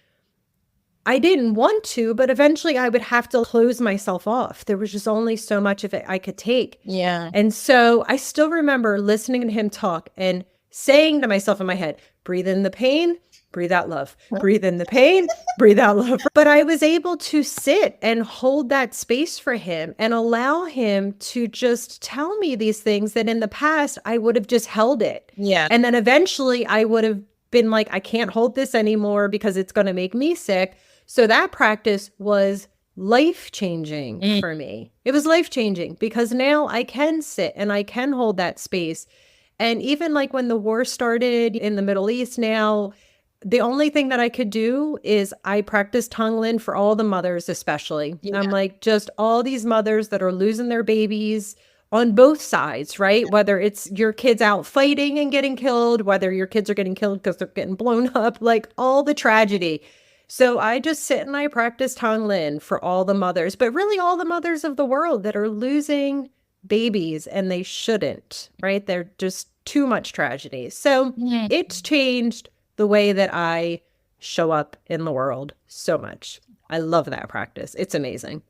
I didn't want to, but eventually I would have to close myself off. There was just only so much of it I could take. Yeah. And so I still remember listening to him talk and saying to myself in my head, breathe in the pain, breathe out love, breathe in the pain, breathe out love. But I was able to sit and hold that space for him and allow him to just tell me these things that in the past I would have just held it. Yeah. And then eventually I would have been like, I can't hold this anymore because it's going to make me sick. So that practice was life-changing for me. It was life-changing because now I can sit and I can hold that space. And even like when the war started in the Middle East now, the only thing that I could do is I practice Tonglen for all the mothers, especially. Yeah. I'm like, just all these mothers that are losing their babies on both sides, right? Whether it's your kids out fighting and getting killed, whether your kids are getting killed because they're getting blown up, like all the tragedy. So I just sit and I practice Tonglen for all the mothers, but really all the mothers of the world that are losing babies and they shouldn't, right? They're just too much tragedy. So it's changed the way that I show up in the world so much. I love that practice. It's amazing.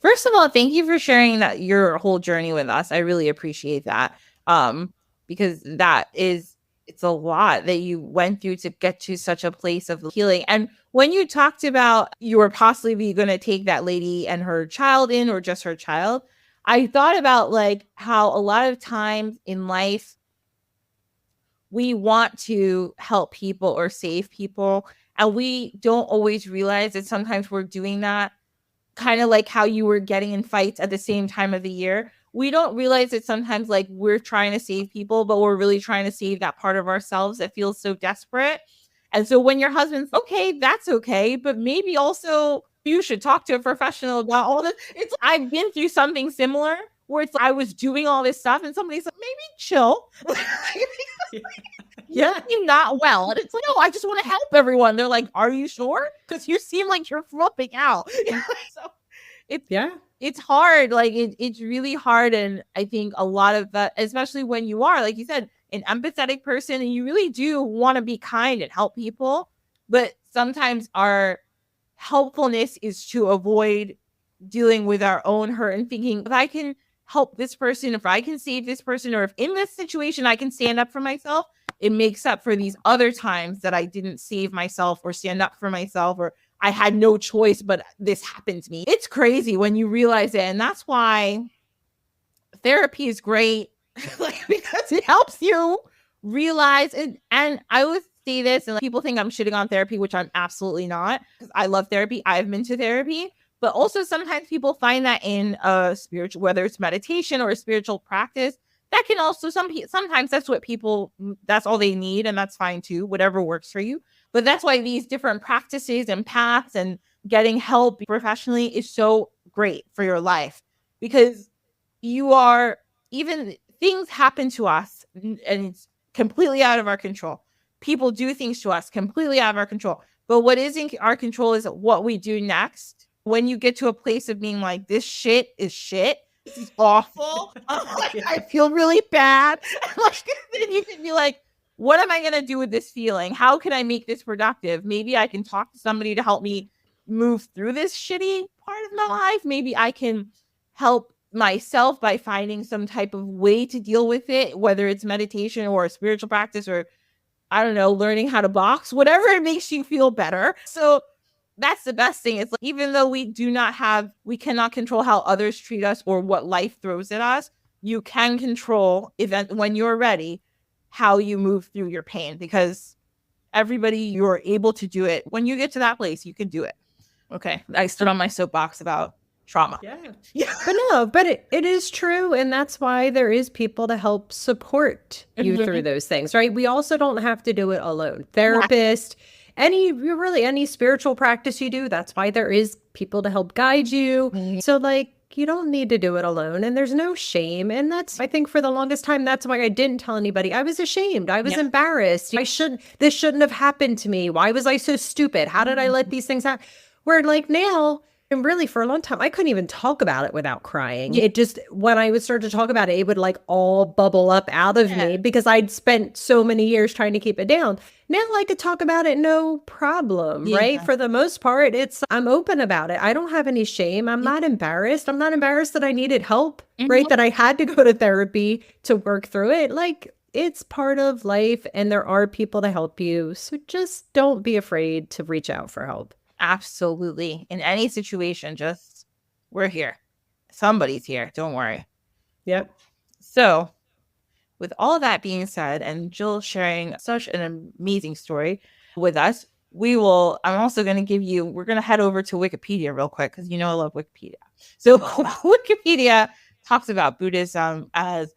First of all, thank you for sharing that your whole journey with us. I really appreciate that. Because it's a lot that you went through to get to such a place of healing. And when you talked about you were possibly going to take that lady and her child in, or just her child, I thought about like how a lot of times in life, we want to help people or save people, and we don't always realize that sometimes we're doing that, kind of like how you were getting in fights at the same time of the year. We don't realize that sometimes like we're trying to save people, but we're really trying to save that part of ourselves that feels so desperate. And so when your husband's okay, that's okay, but maybe also you should talk to a professional about all this. I've been through something similar where it's like I was doing all this stuff and somebody's like, maybe chill. Yeah. You're not well. And it's like, no, I just want to help everyone. They're like, are you sure? Because you seem like you're flipping out. So it's hard. Like it's really hard. And I think a lot of that, especially when you are, like you said, an empathetic person and you really do want to be kind and help people. But sometimes our helpfulness is to avoid dealing with our own hurt and thinking, if I can help this person, if I can save this person, or if in this situation I can stand up for myself, it makes up for these other times that I didn't save myself or stand up for myself, or I had no choice, but this happened to me. It's crazy when you realize it. And that's why therapy is great, like, because it helps you realize it. And I always say this, and like, people think I'm shitting on therapy, which I'm absolutely not, because I love therapy. I've been to therapy. But also sometimes people find that in a spiritual, whether it's meditation or a spiritual practice, that can also, sometimes that's what people, that's all they need. And that's fine too, whatever works for you. But that's why these different practices and paths and getting help professionally is so great for your life, because even things happen to us and it's completely out of our control. People do things to us completely out of our control. But what is in our control is what we do next. When you get to a place of being like, this shit is shit, this is awful, I feel really bad. Then you can be like, what am I going to do with this feeling? How can I make this productive? Maybe I can talk to somebody to help me move through this shitty part of my life. Maybe I can help myself by finding some type of way to deal with it, whether it's meditation or a spiritual practice, or I don't know, learning how to box, whatever it makes you feel better. So that's the best thing. It's like, even though we cannot control how others treat us or what life throws at us, you can control when you're ready, how you move through your pain, because you're able to do it. When you get to that place, you can do it. Okay. I stood on my soapbox about trauma. Yeah. But it is true. And that's why there is people to help support you through those things, right? We also don't have to do it alone. Therapist, any spiritual practice you do, that's why there is people to help guide you. So like, you don't need to do it alone, and there's no shame. And I think for the longest time, that's why I didn't tell anybody. I was ashamed. I was embarrassed. This shouldn't have happened to me. Why was I so stupid? How did I let these things happen? Where like now, and really for a long time, I couldn't even talk about it without crying. It just, when I would start to talk about it, it would like all bubble up out of me because I'd spent so many years trying to keep it down. Now I could talk about it, no problem, right? For the most part, I'm open about it. I don't have any shame. I'm not embarrassed. I'm not embarrassed that I needed help, right? That I had to go to therapy to work through it. Like, it's part of life, and there are people to help you. So just don't be afraid to reach out for help. Absolutely. In any situation, we're here. Somebody's here. Don't worry. Yep. So with all that being said, and Jill sharing such an amazing story with us, I'm also going to we're going to head over to Wikipedia real quick, because I love Wikipedia. So Wikipedia talks about Buddhism as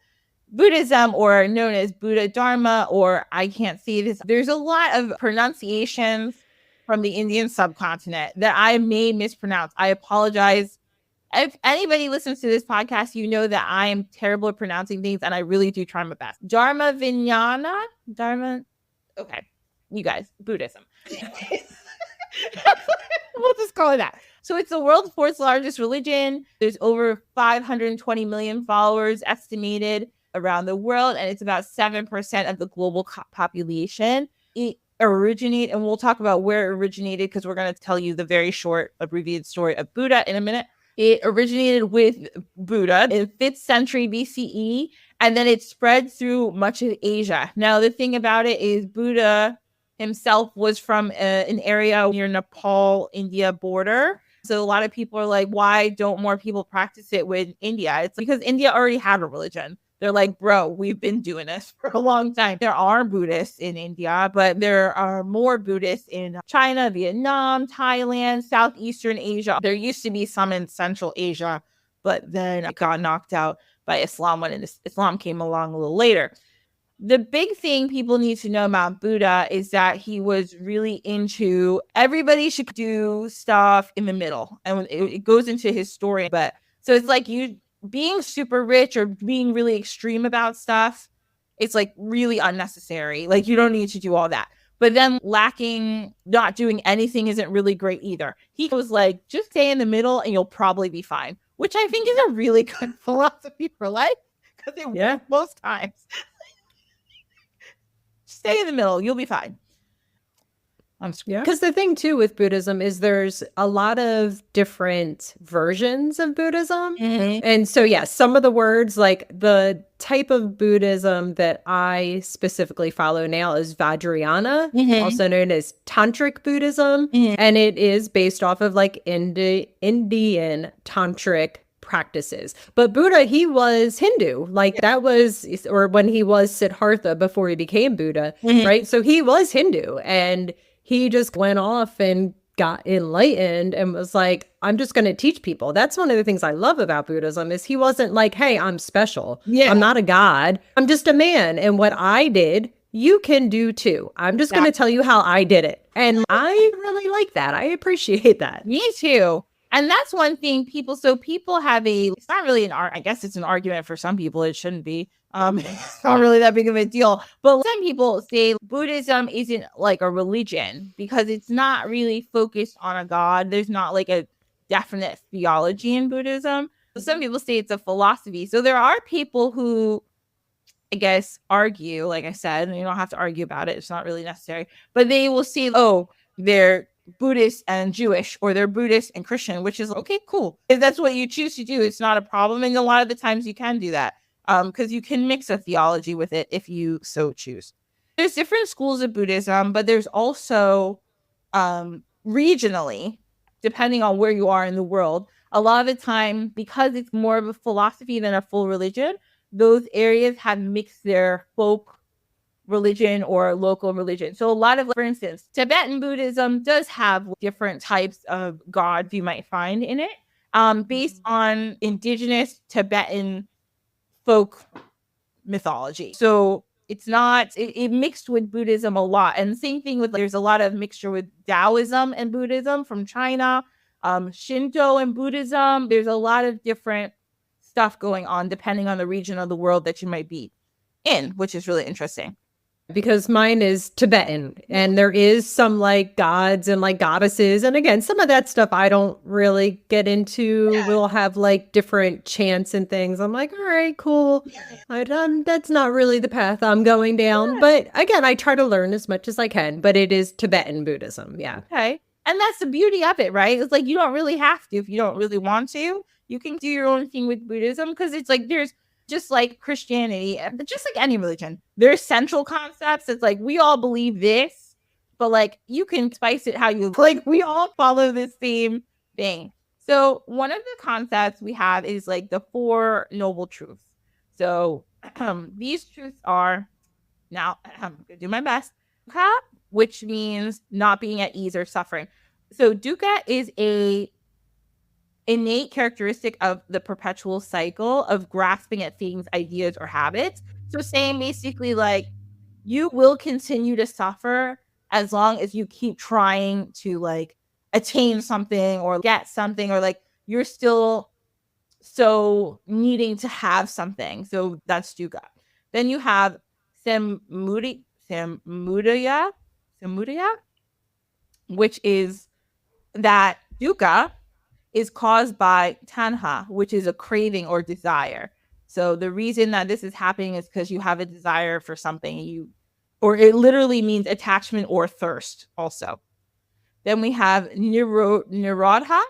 Buddhism, or known as Buddha Dharma, or I can't see this. There's a lot of pronunciations from the Indian subcontinent that I may mispronounce. I apologize. If anybody listens to this podcast, you know that I am terrible at pronouncing things, and I really do try my best. Dharma. Okay, you guys, Buddhism. We'll just call it that. So it's the world's fourth largest religion. There's over 520 million followers estimated around the world, and it's about 7% of the global population. It originated, and we'll talk about where it originated, because we're going to tell you the very short abbreviated story of Buddha in a minute. It originated with Buddha in 5th century BCE, and then it spread through much of Asia. Now, the thing about it is Buddha himself was from an area near Nepal, India border. So a lot of people are like, why don't more people practice it with India? It's because India already had a religion. They're like, bro, we've been doing this for a long time. There are Buddhists in India, but there are more Buddhists in China, Vietnam, Thailand, Southeastern Asia. There used to be some in Central Asia, but then it got knocked out by Islam when Islam came along a little later. The big thing people need to know about Buddha is that he was really into everybody should do stuff in the middle. And it goes into his story. But so it's like being super rich or being really extreme about stuff, it's like really unnecessary. Like, you don't need to do all that. But then not doing anything isn't really great either. He was like, just stay in the middle and you'll probably be fine, which I think is a really good philosophy for life, because it works most times. Stay in the middle, you'll be fine. Because the thing too with Buddhism is there's a lot of different versions of Buddhism. And so, some of the words, like the type of Buddhism that I specifically follow now is Vajrayana, also known as Tantric Buddhism. And it is based off of like Indian Tantric practices. But Buddha, he was Hindu, that was, or when he was Siddhartha before he became Buddha, right? So he was Hindu, and he just went off and got enlightened and was like, I'm just going to teach people. That's one of the things I love about Buddhism is he wasn't like, hey, I'm special. I'm not a god. I'm just a man. And what I did, you can do too. I'm just going to tell you how I did it. And I really like that. I appreciate that. Me too. And that's one thing people have it's not really I guess it's an argument for some people. It shouldn't be. It's not really that big of a deal. But some people say Buddhism isn't like a religion because it's not really focused on a god. There's not like a definite theology in Buddhism. So some people say it's a philosophy. So there are people who, I guess, argue, like I said, and you don't have to argue about it. It's not really necessary. But they will say, oh, they're Buddhist and Jewish, or they're Buddhist and Christian, which is okay, cool. If that's what you choose to do, it's not a problem. And a lot of the times you can do that because you can mix a theology with it if you so choose. There's different schools of Buddhism, but there's also regionally, depending on where you are in the world, a lot of the time, because it's more of a philosophy than a full religion, those areas have mixed their folk religion or local religion. So a lot of, for instance, Tibetan Buddhism does have different types of gods you might find in it, based on indigenous Tibetan folk mythology. So it's not, it mixed with Buddhism a lot. And the same thing with, there's a lot of mixture with Taoism and Buddhism from China, Shinto and Buddhism. There's a lot of different stuff going on depending on the region of the world that you might be in, which is really interesting. Because mine is Tibetan and there is some like gods and like goddesses. And again, some of that stuff I don't really get into. Yeah. We'll have like different chants and things. I'm like, all right, cool. That's not really the path I'm going down. Yeah. But again, I try to learn as much as I can, but it is Tibetan Buddhism. Yeah. Okay. And that's the beauty of it, right? It's like you don't really have to if you don't really want to. You can do your own thing with Buddhism because it's like there's just like Christianity, just like any religion, there's central concepts. It's like we all believe this, but like you can spice it how you like. We all follow the same thing. So one of the concepts we have is like the Four Noble Truths. So these truths are, now I'm gonna do my best, which means not being at ease or suffering. So dukkha is a innate characteristic of the perpetual cycle of grasping at things, ideas, or habits. So saying basically like you will continue to suffer as long as you keep trying to like attain something or get something, or like you're still so needing to have something. So that's dukkha. Then you have samudaya, which is that dukkha is caused by tanha, which is a craving or desire. So the reason that this is happening is because you have a desire for something, or it literally means attachment or thirst also. Then we have nirodha.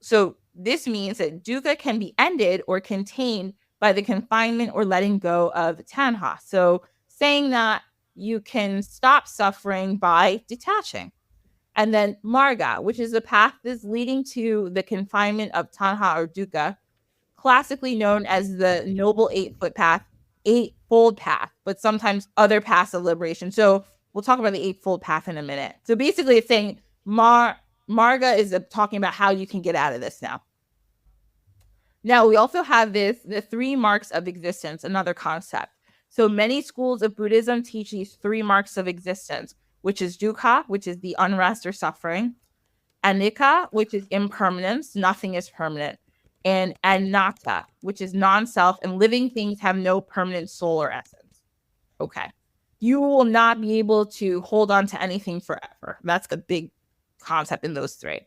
So this means that dukkha can be ended or contained by the confinement or letting go of tanha. So saying that you can stop suffering by detaching. And then marga, which is the path that's leading to the confinement of tanha or dukkha, classically known as the Noble Eightfold Path, but sometimes other paths of liberation. So we'll talk about the Eightfold Path in a minute. So basically it's saying marga is talking about how you can get out of this now. Now we also have the three marks of existence, another concept. So many schools of Buddhism teach these three marks of existence, which is dukkha, which is the unrest or suffering, anicca, which is impermanence, nothing is permanent, and anatta, which is non-self, and living things have no permanent soul or essence. Okay. You will not be able to hold on to anything forever. That's a big concept in those three.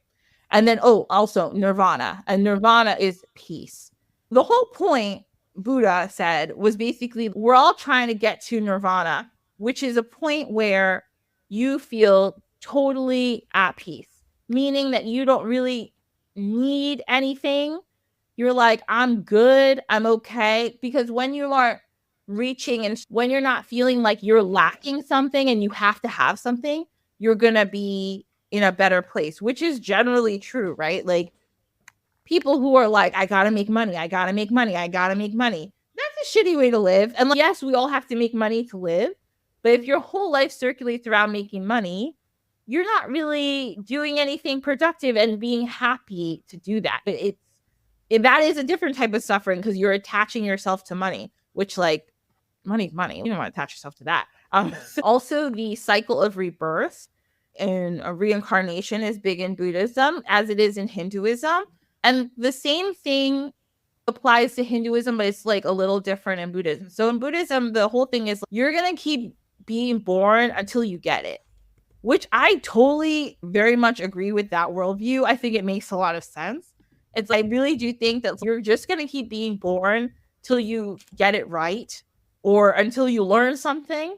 And then, also nirvana. And nirvana is peace. The whole point, Buddha said, was basically we're all trying to get to nirvana, which is a point where you feel totally at peace, meaning that you don't really need anything. You're like, I'm good, I'm okay. Because when you are reaching and when you're not feeling like you're lacking something and you have to have something, you're going to be in a better place, which is generally true, right? Like people who are like, I got to make money, I got to make money, I got to make money. That's a shitty way to live. And like, yes, we all have to make money to live. But if your whole life circulates around making money, you're not really doing anything productive and being happy to do that. But that is a different type of suffering because you're attaching yourself to money, which like money's money. You don't want to attach yourself to that. Also, the cycle of rebirth and reincarnation is big in Buddhism, as it is in Hinduism. And the same thing applies to Hinduism, but it's like a little different in Buddhism. So in Buddhism, the whole thing is you're going to keep being born until you get it, which I totally very much agree with that worldview. I think it makes a lot of sense. It's I really do think that you're just going to keep being born till you get it right or until you learn something.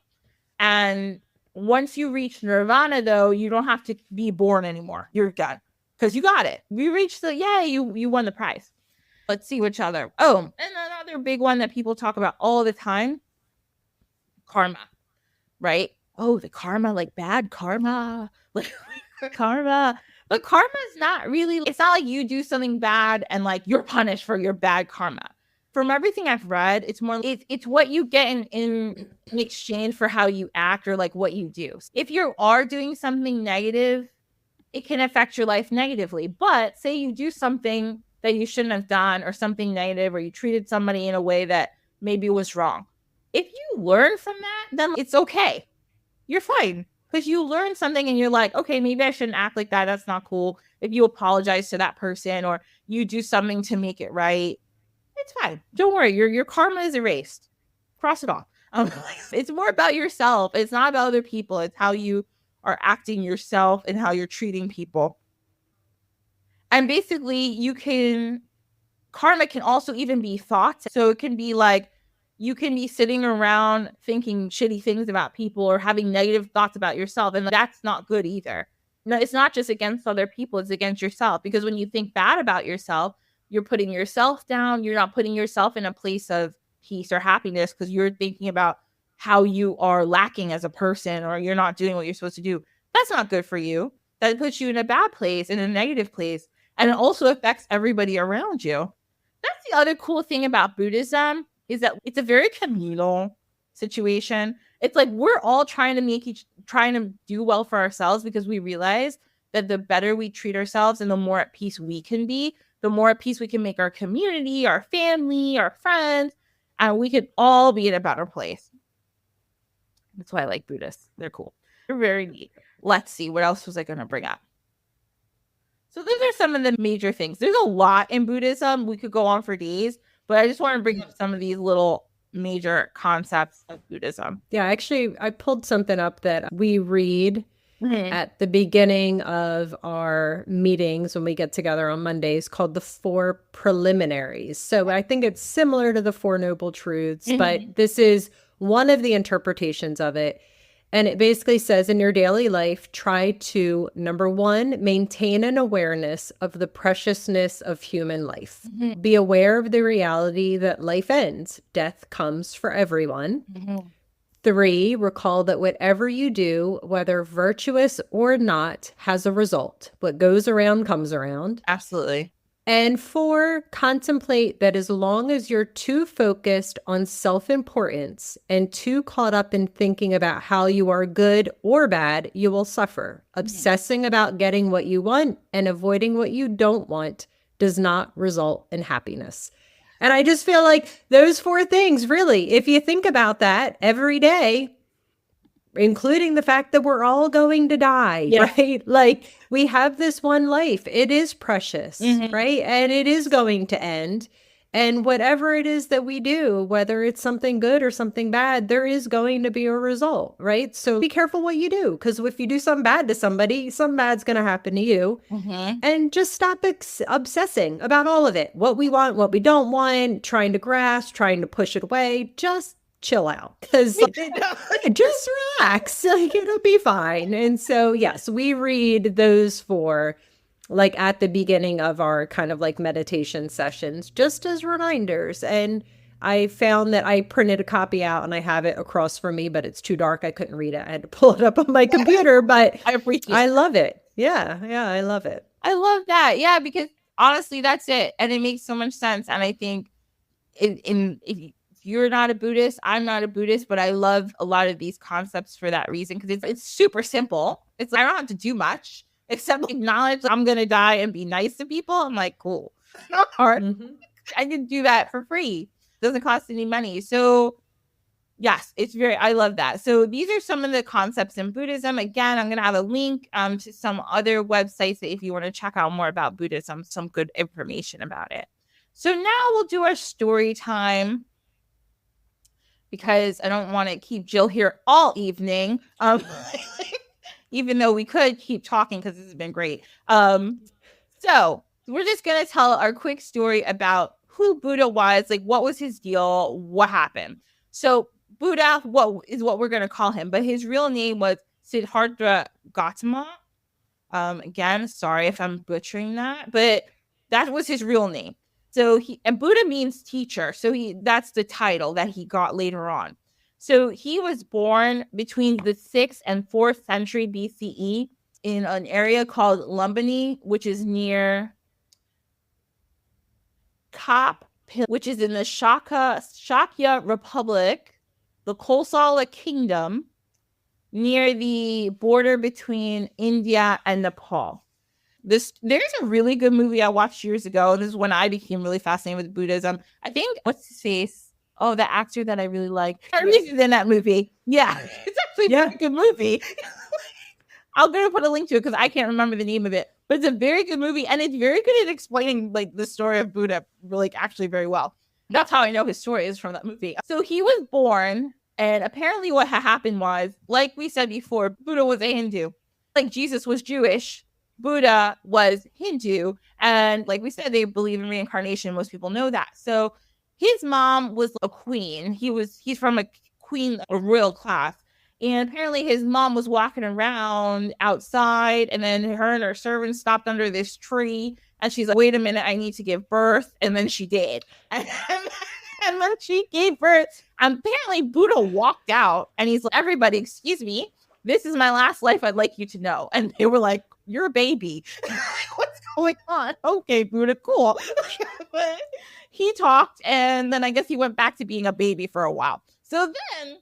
And once you reach nirvana, though, you don't have to be born anymore. You're done because you got it. You reached you won the prize. Let's see which other. Oh, and another big one that people talk about all the time, karma. Right? Oh, the karma, like bad karma. Like Karma. But karma is not really, it's not like you do something bad and like you're punished for your bad karma. From everything I've read, it's more, it's what you get in exchange for how you act or like what you do. If you are doing something negative, it can affect your life negatively. But say you do something that you shouldn't have done or something negative, or you treated somebody in a way that maybe was wrong. If you learn from that, then it's okay. You're fine because you learn something and you're like, okay, maybe I shouldn't act like that. That's not cool. If you apologize to that person or you do something to make it right, it's fine. Don't worry. Your karma is erased. Cross it off. It's more about yourself. It's not about other people. It's how you are acting yourself and how you're treating people. And basically, karma can also even be thoughts. So it can be like, you can be sitting around thinking shitty things about people or having negative thoughts about yourself. And that's not good either. No, it's not just against other people, it's against yourself. Because when you think bad about yourself, you're putting yourself down. You're not putting yourself in a place of peace or happiness because you're thinking about how you are lacking as a person or you're not doing what you're supposed to do. That's not good for you. That puts you in a bad place, in a negative place. And it also affects everybody around you. That's the other cool thing about Buddhism is that it's a very communal situation. It's like we're all trying to do well for ourselves because we realize that the better we treat ourselves and the more at peace we can be, the more at peace we can make our community, our family, our friends, and we could all be in a better place. That's why I like Buddhists. They're cool. They're very neat. Let's see. What else was I going to bring up? So those are some of the major things. There's a lot in Buddhism. We could go on for days, but I just want to bring up some of these little major concepts of Buddhism. Yeah, actually, I pulled something up that we read at the beginning of our meetings when we get together on Mondays called the Four Preliminaries. So I think it's similar to the Four Noble Truths, but this is one of the interpretations of it. And it basically says in your daily life, try to, number one, maintain an awareness of the preciousness of human life. Be aware of the reality that life ends. Death comes for everyone. 3, recall that whatever you do, whether virtuous or not, has a result. What goes around comes around. Absolutely. And 4, contemplate that as long as you're too focused on self-importance and too caught up in thinking about how you are good or bad, you will suffer. Obsessing about getting what you want and avoiding what you don't want does not result in happiness. And I just feel like those 4 things, really, if you think about that every day, including the fact that we're all going to die, right? Like we have this one life. It is precious, right? And it is going to end. And whatever it is that we do, whether it's something good or something bad, there is going to be a result, right? So be careful what you do, because if you do something bad to somebody, something bad's going to happen to you. And just stop obsessing about all of it. What we want, what we don't want, trying to grasp, trying to push it away. Just chill out, because just relax, like it'll be fine. And so yes, we read those 4 like at the beginning of our kind of like meditation sessions, just as reminders. And I found that I printed a copy out and I have it across from me, but it's too dark, I couldn't read it. I had to pull it up on my computer, but I love it. Yeah, I love it. I love that. Yeah, because honestly, that's it. And it makes so much sense. And I think if you're not a Buddhist, I'm not a Buddhist, but I love a lot of these concepts for that reason, because it's super simple. It's like I don't have to do much except acknowledge I'm going to die and be nice to people. I'm like, cool. It's not hard. I can do that for free. It doesn't cost any money. So yes, I love that. So these are some of the concepts in Buddhism. Again, I'm going to have a link to some other websites that if you want to check out more about Buddhism, some good information about it. So now we'll do our story time, because I don't want to keep Jill here all evening, even though we could keep talking because this has been great. So we're just going to tell our quick story about who Buddha was, like what was his deal, what happened. So Buddha, what we're going to call him, but his real name was Siddhartha Gautama. Again, sorry if I'm butchering that, but that was his real name. So and Buddha means teacher. So that's the title that he got later on. So he was born between the 6th and 4th century BCE in an area called Lumbini, which is near Kop, which is in the Shakya Republic, the Kosala Kingdom, near the border between India and Nepal. There's a really good movie I watched years ago. This is when I became really fascinated with Buddhism. I think what's his face? Oh, the actor that I really like. He's in that movie. Yeah, it's actually a good movie. I'm gonna put a link to it because I can't remember the name of it, but it's a very good movie, and it's very good at explaining like the story of Buddha, like actually very well. That's how I know his story is from that movie. So he was born, and apparently what had happened was, like we said before, Buddha was a Hindu. Like Jesus was Jewish, Buddha was Hindu, and like we said, they believe in reincarnation. Most people know that. So his mom was a queen. He's from a royal class. And apparently his mom was walking around outside, and then her and her servants stopped under this tree, and she's like, wait a minute, I need to give birth. And then she did. And then she gave birth. And apparently Buddha walked out, and he's like, everybody, excuse me, this is my last life. I'd like you to know. And they were like, you're a baby. What's going on? Okay, Buddha, cool. But he talked, and then I guess he went back to being a baby for a while. So then,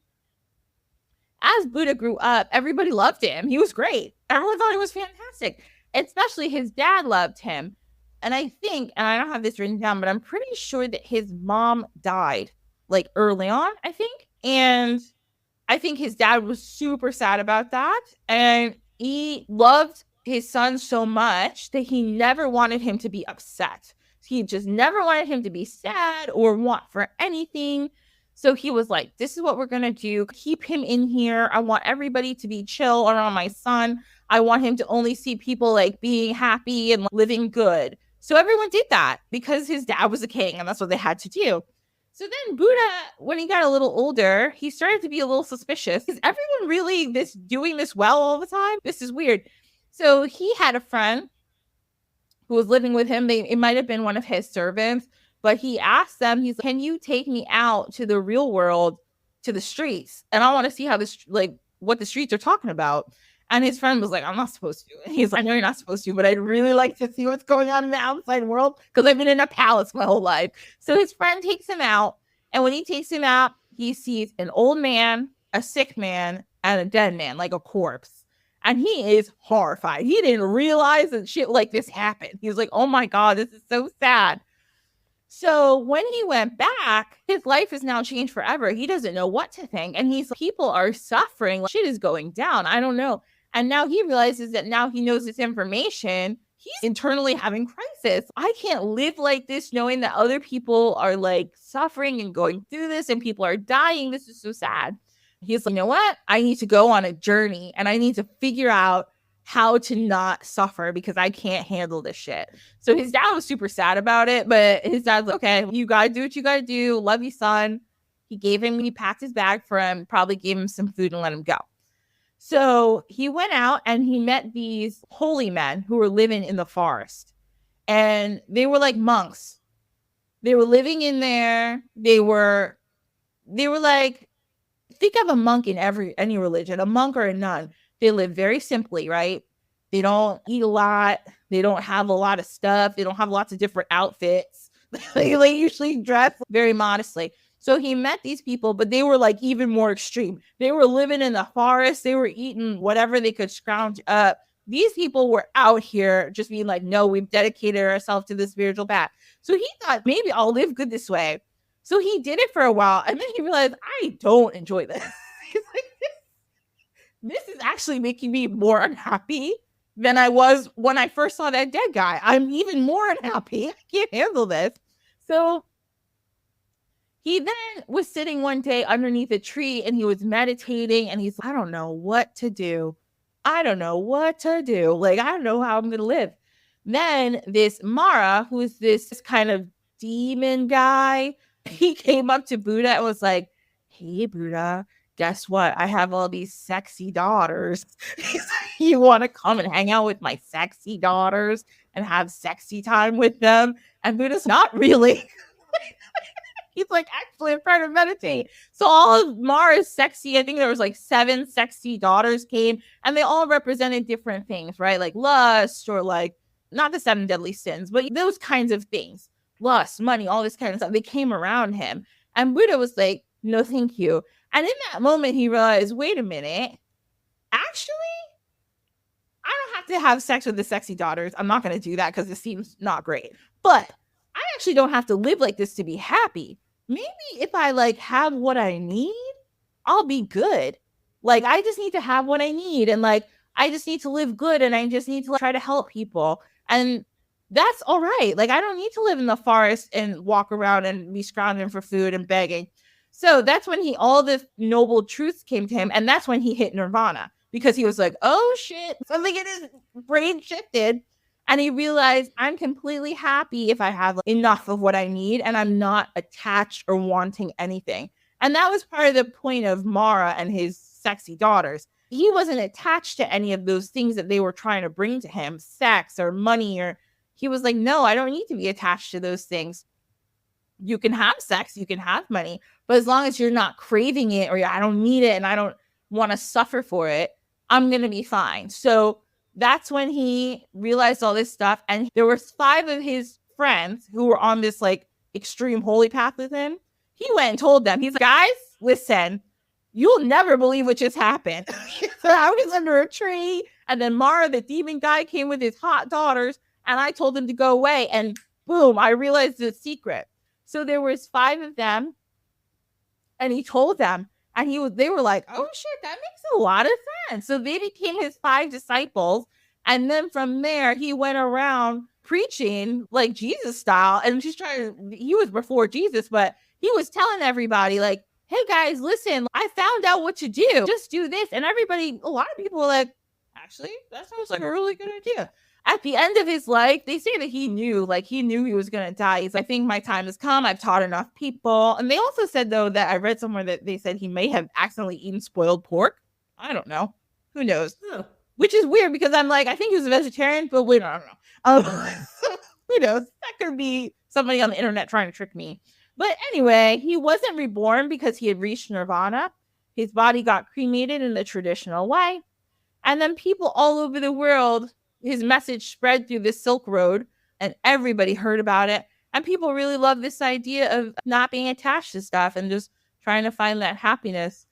as Buddha grew up, everybody loved him. He was great. Everyone thought he was fantastic. Especially his dad loved him. And I think, and I don't have this written down, but I'm pretty sure that his mom died like early on, I think. And I think his dad was super sad about that. And he loved his son so much that he never wanted him to be upset. He just never wanted him to be sad or want for anything. So he was like, this is what we're going to do. Keep him in here. I want everybody to be chill around my son. I want him to only see people like being happy and living good. So everyone did that because his dad was a king and that's what they had to do. So then Buddha, when he got a little older, he started to be a little suspicious. Is everyone really doing this well all the time? This is weird. So he had a friend who was living with him. It might have been one of his servants. But he asked them, he's like, can you take me out to the real world, to the streets? And I want to see how what the streets are talking about. And his friend was like, I'm not supposed to. And he's like, I know you're not supposed to, but I'd really like to see what's going on in the outside world because I've been in a palace my whole life. So his friend takes him out. And when he takes him out, he sees an old man, a sick man, and a dead man, like a corpse. And he is horrified. He didn't realize that shit like this happened. He was like, oh my God, this is so sad. So when he went back, his life is now changed forever. He doesn't know what to think. And he's like, people are suffering. Shit is going down. I don't know. And now he realizes that now he knows this information. He's internally having crisis. I can't live like this knowing that other people are like suffering and going through this and people are dying. This is so sad. He's like, you know what? I need to go on a journey and I need to figure out how to not suffer because I can't handle this shit. So his dad was super sad about it, but his dad's like, okay, you gotta do what you gotta do. Love you, son. He packed his bag for him, probably gave him some food and let him go. So he went out and he met these holy men who were living in the forest. And they were like monks. They were living in there. They were like, think of a monk in any religion, a monk or a nun. They live very simply, right? They don't eat a lot. They don't have a lot of stuff. They don't have lots of different outfits. They usually dress very modestly. So he met these people, but they were like even more extreme. They were living in the forest. They were eating whatever they could scrounge up. These people were out here just being like, no, we've dedicated ourselves to the spiritual path. So he thought, maybe I'll live good this way. So he did it for a while. And then he realized, I don't enjoy this. He's like, this is actually making me more unhappy than I was when I first saw that dead guy. I'm even more unhappy. I can't handle this. So he then was sitting one day underneath a tree and he was meditating and he's like, I don't know what to do. I don't know what to do. Like, I don't know how I'm going to live. Then this Mara, who is this kind of demon guy, he came up to Buddha and was like, hey, Buddha, guess what? I have all these sexy daughters. You want to come and hang out with my sexy daughters and have sexy time with them? And Buddha's not really. He's like, actually, I'm trying to meditate. So all of Mara's sexy, I think there was like 7 sexy daughters came, and they all represented different things, right? Like lust, or like, not the 7 deadly sins, but those kinds of things. Lust, money, all this kind of stuff. They came around him. And Buddha was like, no, thank you. And in that moment, he realized, wait a minute, actually, I don't have to have sex with the sexy daughters. I'm not going to do that because it seems not great. But I actually don't have to live like this to be happy. Maybe if I like have what I need, I'll be good. Like, I just need to have what I need. And like, I just need to live good. And I just need to try to help people. And that's all right. Like, I don't need to live in the forest and walk around and be scrounging for food and begging. So that's when all the noble truths came to him. And that's when he hit nirvana, because he was like, oh shit, something in his brain shifted. And he realized, I'm completely happy if I have enough of what I need and I'm not attached or wanting anything. And that was part of the point of Mara and his sexy daughters. He wasn't attached to any of those things that they were trying to bring to him, sex or money, or he was like, no, I don't need to be attached to those things. You can have sex, you can have money, but as long as you're not craving it, or I don't need it and I don't want to suffer for it, I'm going to be fine. So that's when he realized all this stuff. And there were 5 of his friends who were on this like extreme holy path with him. He went and told them, he's like, guys, listen, you'll never believe what just happened. So I was under a tree, and then Mara, the demon guy, came with his hot daughters, and I told him to go away. And boom, I realized the secret. So there was 5 of them, and he told them, and they were like, oh shit, that makes a lot of sense. So they became his 5 disciples. And then from there, he went around preaching like Jesus style. And he was before Jesus, but he was telling everybody like, hey guys, listen, I found out what to do. Just do this. And a lot of people were like, actually, that sounds like a really good idea. At the end of his life, they say that he knew he was going to die. He's like, I think my time has come. I've taught enough people. And they also said, though, that I read somewhere that they said he may have accidentally eaten spoiled pork. I don't know. Who knows? Oh. Which is weird, because I'm like, I think he was a vegetarian, but I don't know. Who knows? That could be somebody on the internet trying to trick me. But anyway, he wasn't reborn because he had reached nirvana. His body got cremated in the traditional way. And then people all over the world, his message spread through the Silk Road, and everybody heard about it. And people really love this idea of not being attached to stuff and just trying to find that happiness.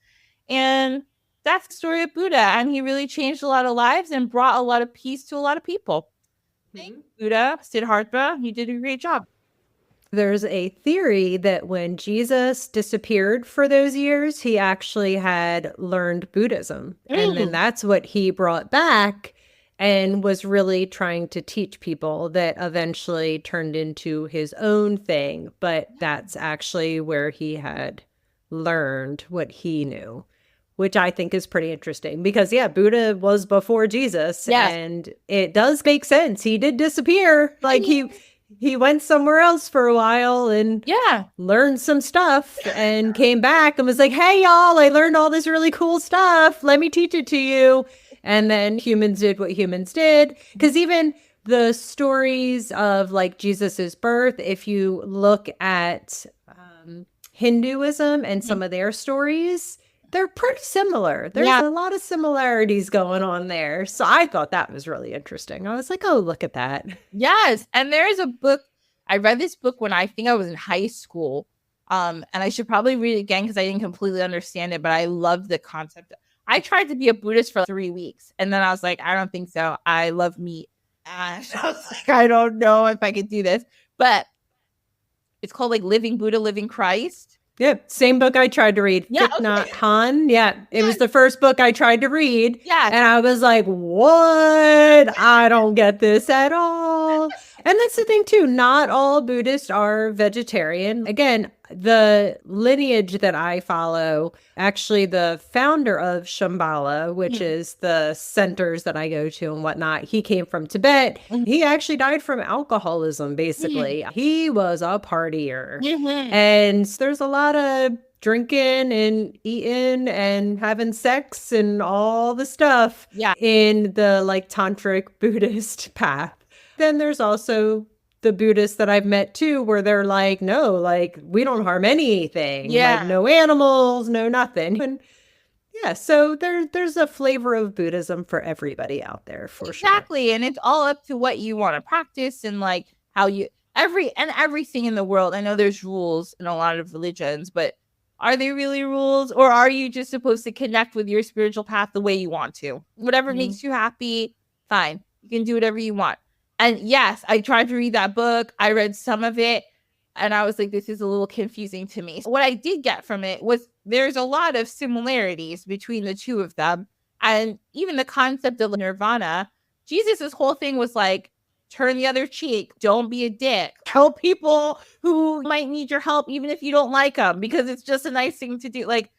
And that's the story of Buddha. And he really changed a lot of lives and brought a lot of peace to a lot of people. Thanks, Buddha, Siddhartha. You did a great job. There's a theory that when Jesus disappeared for those years, he actually had learned Buddhism. And then that's what he brought back and was really trying to teach people, that eventually turned into his own thing. But that's actually where he had learned what he knew, which I think is pretty interesting, because Buddha was before Jesus. Yes. And it does make sense. He did disappear. Like he went somewhere else for a while and learned some stuff and came back and was like, hey, y'all, I learned all this really cool stuff. Let me teach it to you. And then humans did what humans did. Because even the stories of like Jesus's birth, if you look at Hinduism and some of their stories, they're pretty similar. There's a lot of similarities going on there. So I thought that was really interesting. I was like, oh, look at that. Yes. And there's a book. I read this book when I think I was in high school. And I should probably read it again because I didn't completely understand it, but I love the concept. I tried to be a Buddhist for 3 weeks. And then I was like, I don't think so. I love meat. And I was like, I don't know if I could do this. But it's called like Living Buddha, Living Christ. Yeah, same book I tried to read. Yeah, Thich Nhat Hanh. Yeah, it was the first book I tried to read. Yeah. And I was like, what? I don't get this at all. And that's the thing, too. Not all Buddhists are vegetarian. Again, the lineage that I follow, actually the founder of Shambhala, which is the centers that I go to and whatnot, he came from Tibet. He actually died from alcoholism, basically. He was a partier. And there's a lot of drinking and eating and having sex and all the stuff in the like tantric Buddhist path. Then there's also the Buddhists that I've met too, where they're like, no, like we don't harm anything. Yeah. Like no animals, no nothing. And yeah, so there's a flavor of Buddhism for everybody out there for sure. Exactly. And it's all up to what you want to practice and like how you everything in the world. I know there's rules in a lot of religions, but are they really rules, or are you just supposed to connect with your spiritual path the way you want to? Whatever makes you happy, fine. You can do whatever you want. And yes, I tried to read that book. I read some of it and I was like, this is a little confusing to me. What I did get from it was there's a lot of similarities between the two of them. And even the concept of nirvana, Jesus' whole thing was like, turn the other cheek. Don't be a dick. Help people who might need your help, even if you don't like them, because it's just a nice thing to do. Like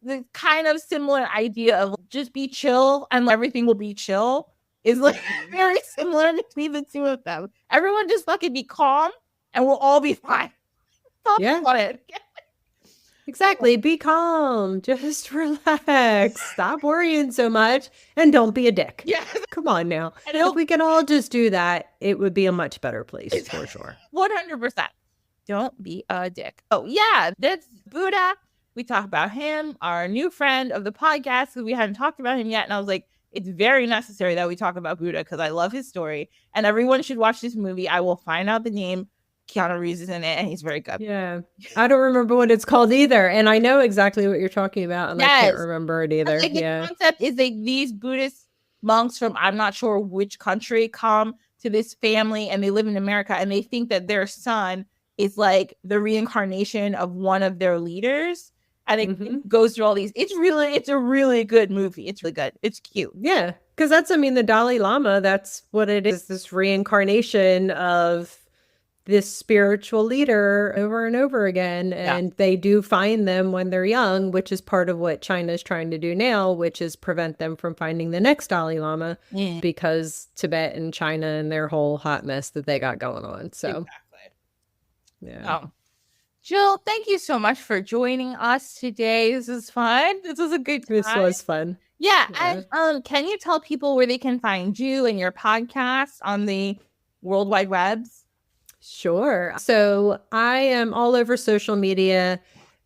the kind of similar idea of just be chill and everything will be chill is like very similar between the two of them. Everyone just fucking be calm and we'll all be fine. Yeah. On it. Exactly. Be calm. Just relax. Stop worrying so much and don't be a dick. Yeah. Come on now. And if we can all just do that, it would be a much better place for sure. 100%. Don't be a dick. Oh, yeah. That's Buddha. We talk about him, our new friend of the podcast, because we hadn't talked about him yet. And I was like, it's very necessary that we talk about Buddha because I love his story. And everyone should watch this movie. I will find out the name. Keanu Reeves is in it and he's very good. Yeah. I don't remember what it's called either. And I know exactly what you're talking about. And I can't remember it either. Like, the concept is like these Buddhist monks from I'm not sure which country come to this family and they live in America and they think that their son is like the reincarnation of one of their leaders. And it goes through all these. It's a really good movie. It's really good. It's cute. Yeah. Because the Dalai Lama, that's what it is. This reincarnation of this spiritual leader over and over again. And they do find them when they're young, which is part of what China is trying to do now, which is prevent them from finding the next Dalai Lama because Tibet and China and their whole hot mess that they got going on. So, yeah. Oh. Jill, thank you so much for joining us today. This was fun. This was a good time. This was fun. Yeah. And can you tell people where they can find you and your podcast on the World Wide Webs? Sure. So I am all over social media,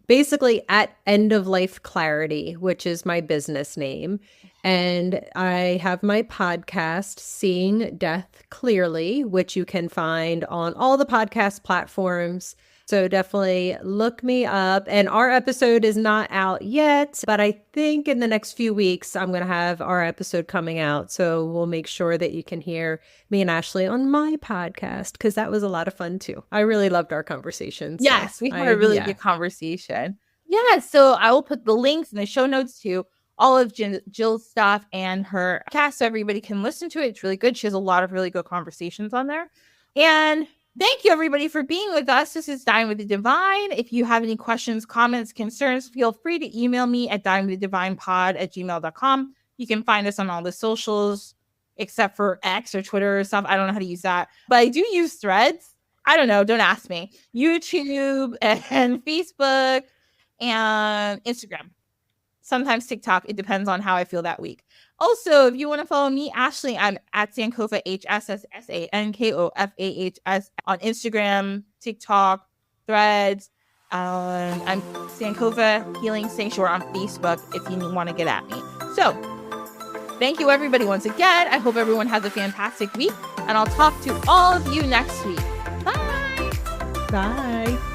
basically at End of Life Clarity, which is my business name. And I have my podcast, Seeing Death Clearly, which you can find on all the podcast platforms. So definitely look me up. And our episode is not out yet, but I think in the next few weeks, I'm going to have our episode coming out. So we'll make sure that you can hear me and Ashley on my podcast because that was a lot of fun too. I really loved our conversations. Yes, we had a really good conversation. Yeah, so I will put the links in the show notes to all of Jill's stuff and her cast so everybody can listen to it. It's really good. She has a lot of really good conversations on there. And thank you, everybody, for being with us. This is Dine with the Divine. If you have any questions, comments, concerns, feel free to email me at dinewiththedivinepod@gmail.com. You can find us on all the socials, except for X or Twitter or stuff. I don't know how to use that. But I do use Threads. I don't know. Don't ask me. YouTube and Facebook and Instagram. Sometimes TikTok. It depends on how I feel that week. Also, if you want to follow me, Ashley, I'm at Sankofa, HSSSANKOFAHS on Instagram, TikTok, Threads. I'm Sankofa Healing Sanctuary on Facebook if you want to get at me. So, thank you, everybody, once again. I hope everyone has a fantastic week, and I'll talk to all of you next week. Bye! Bye!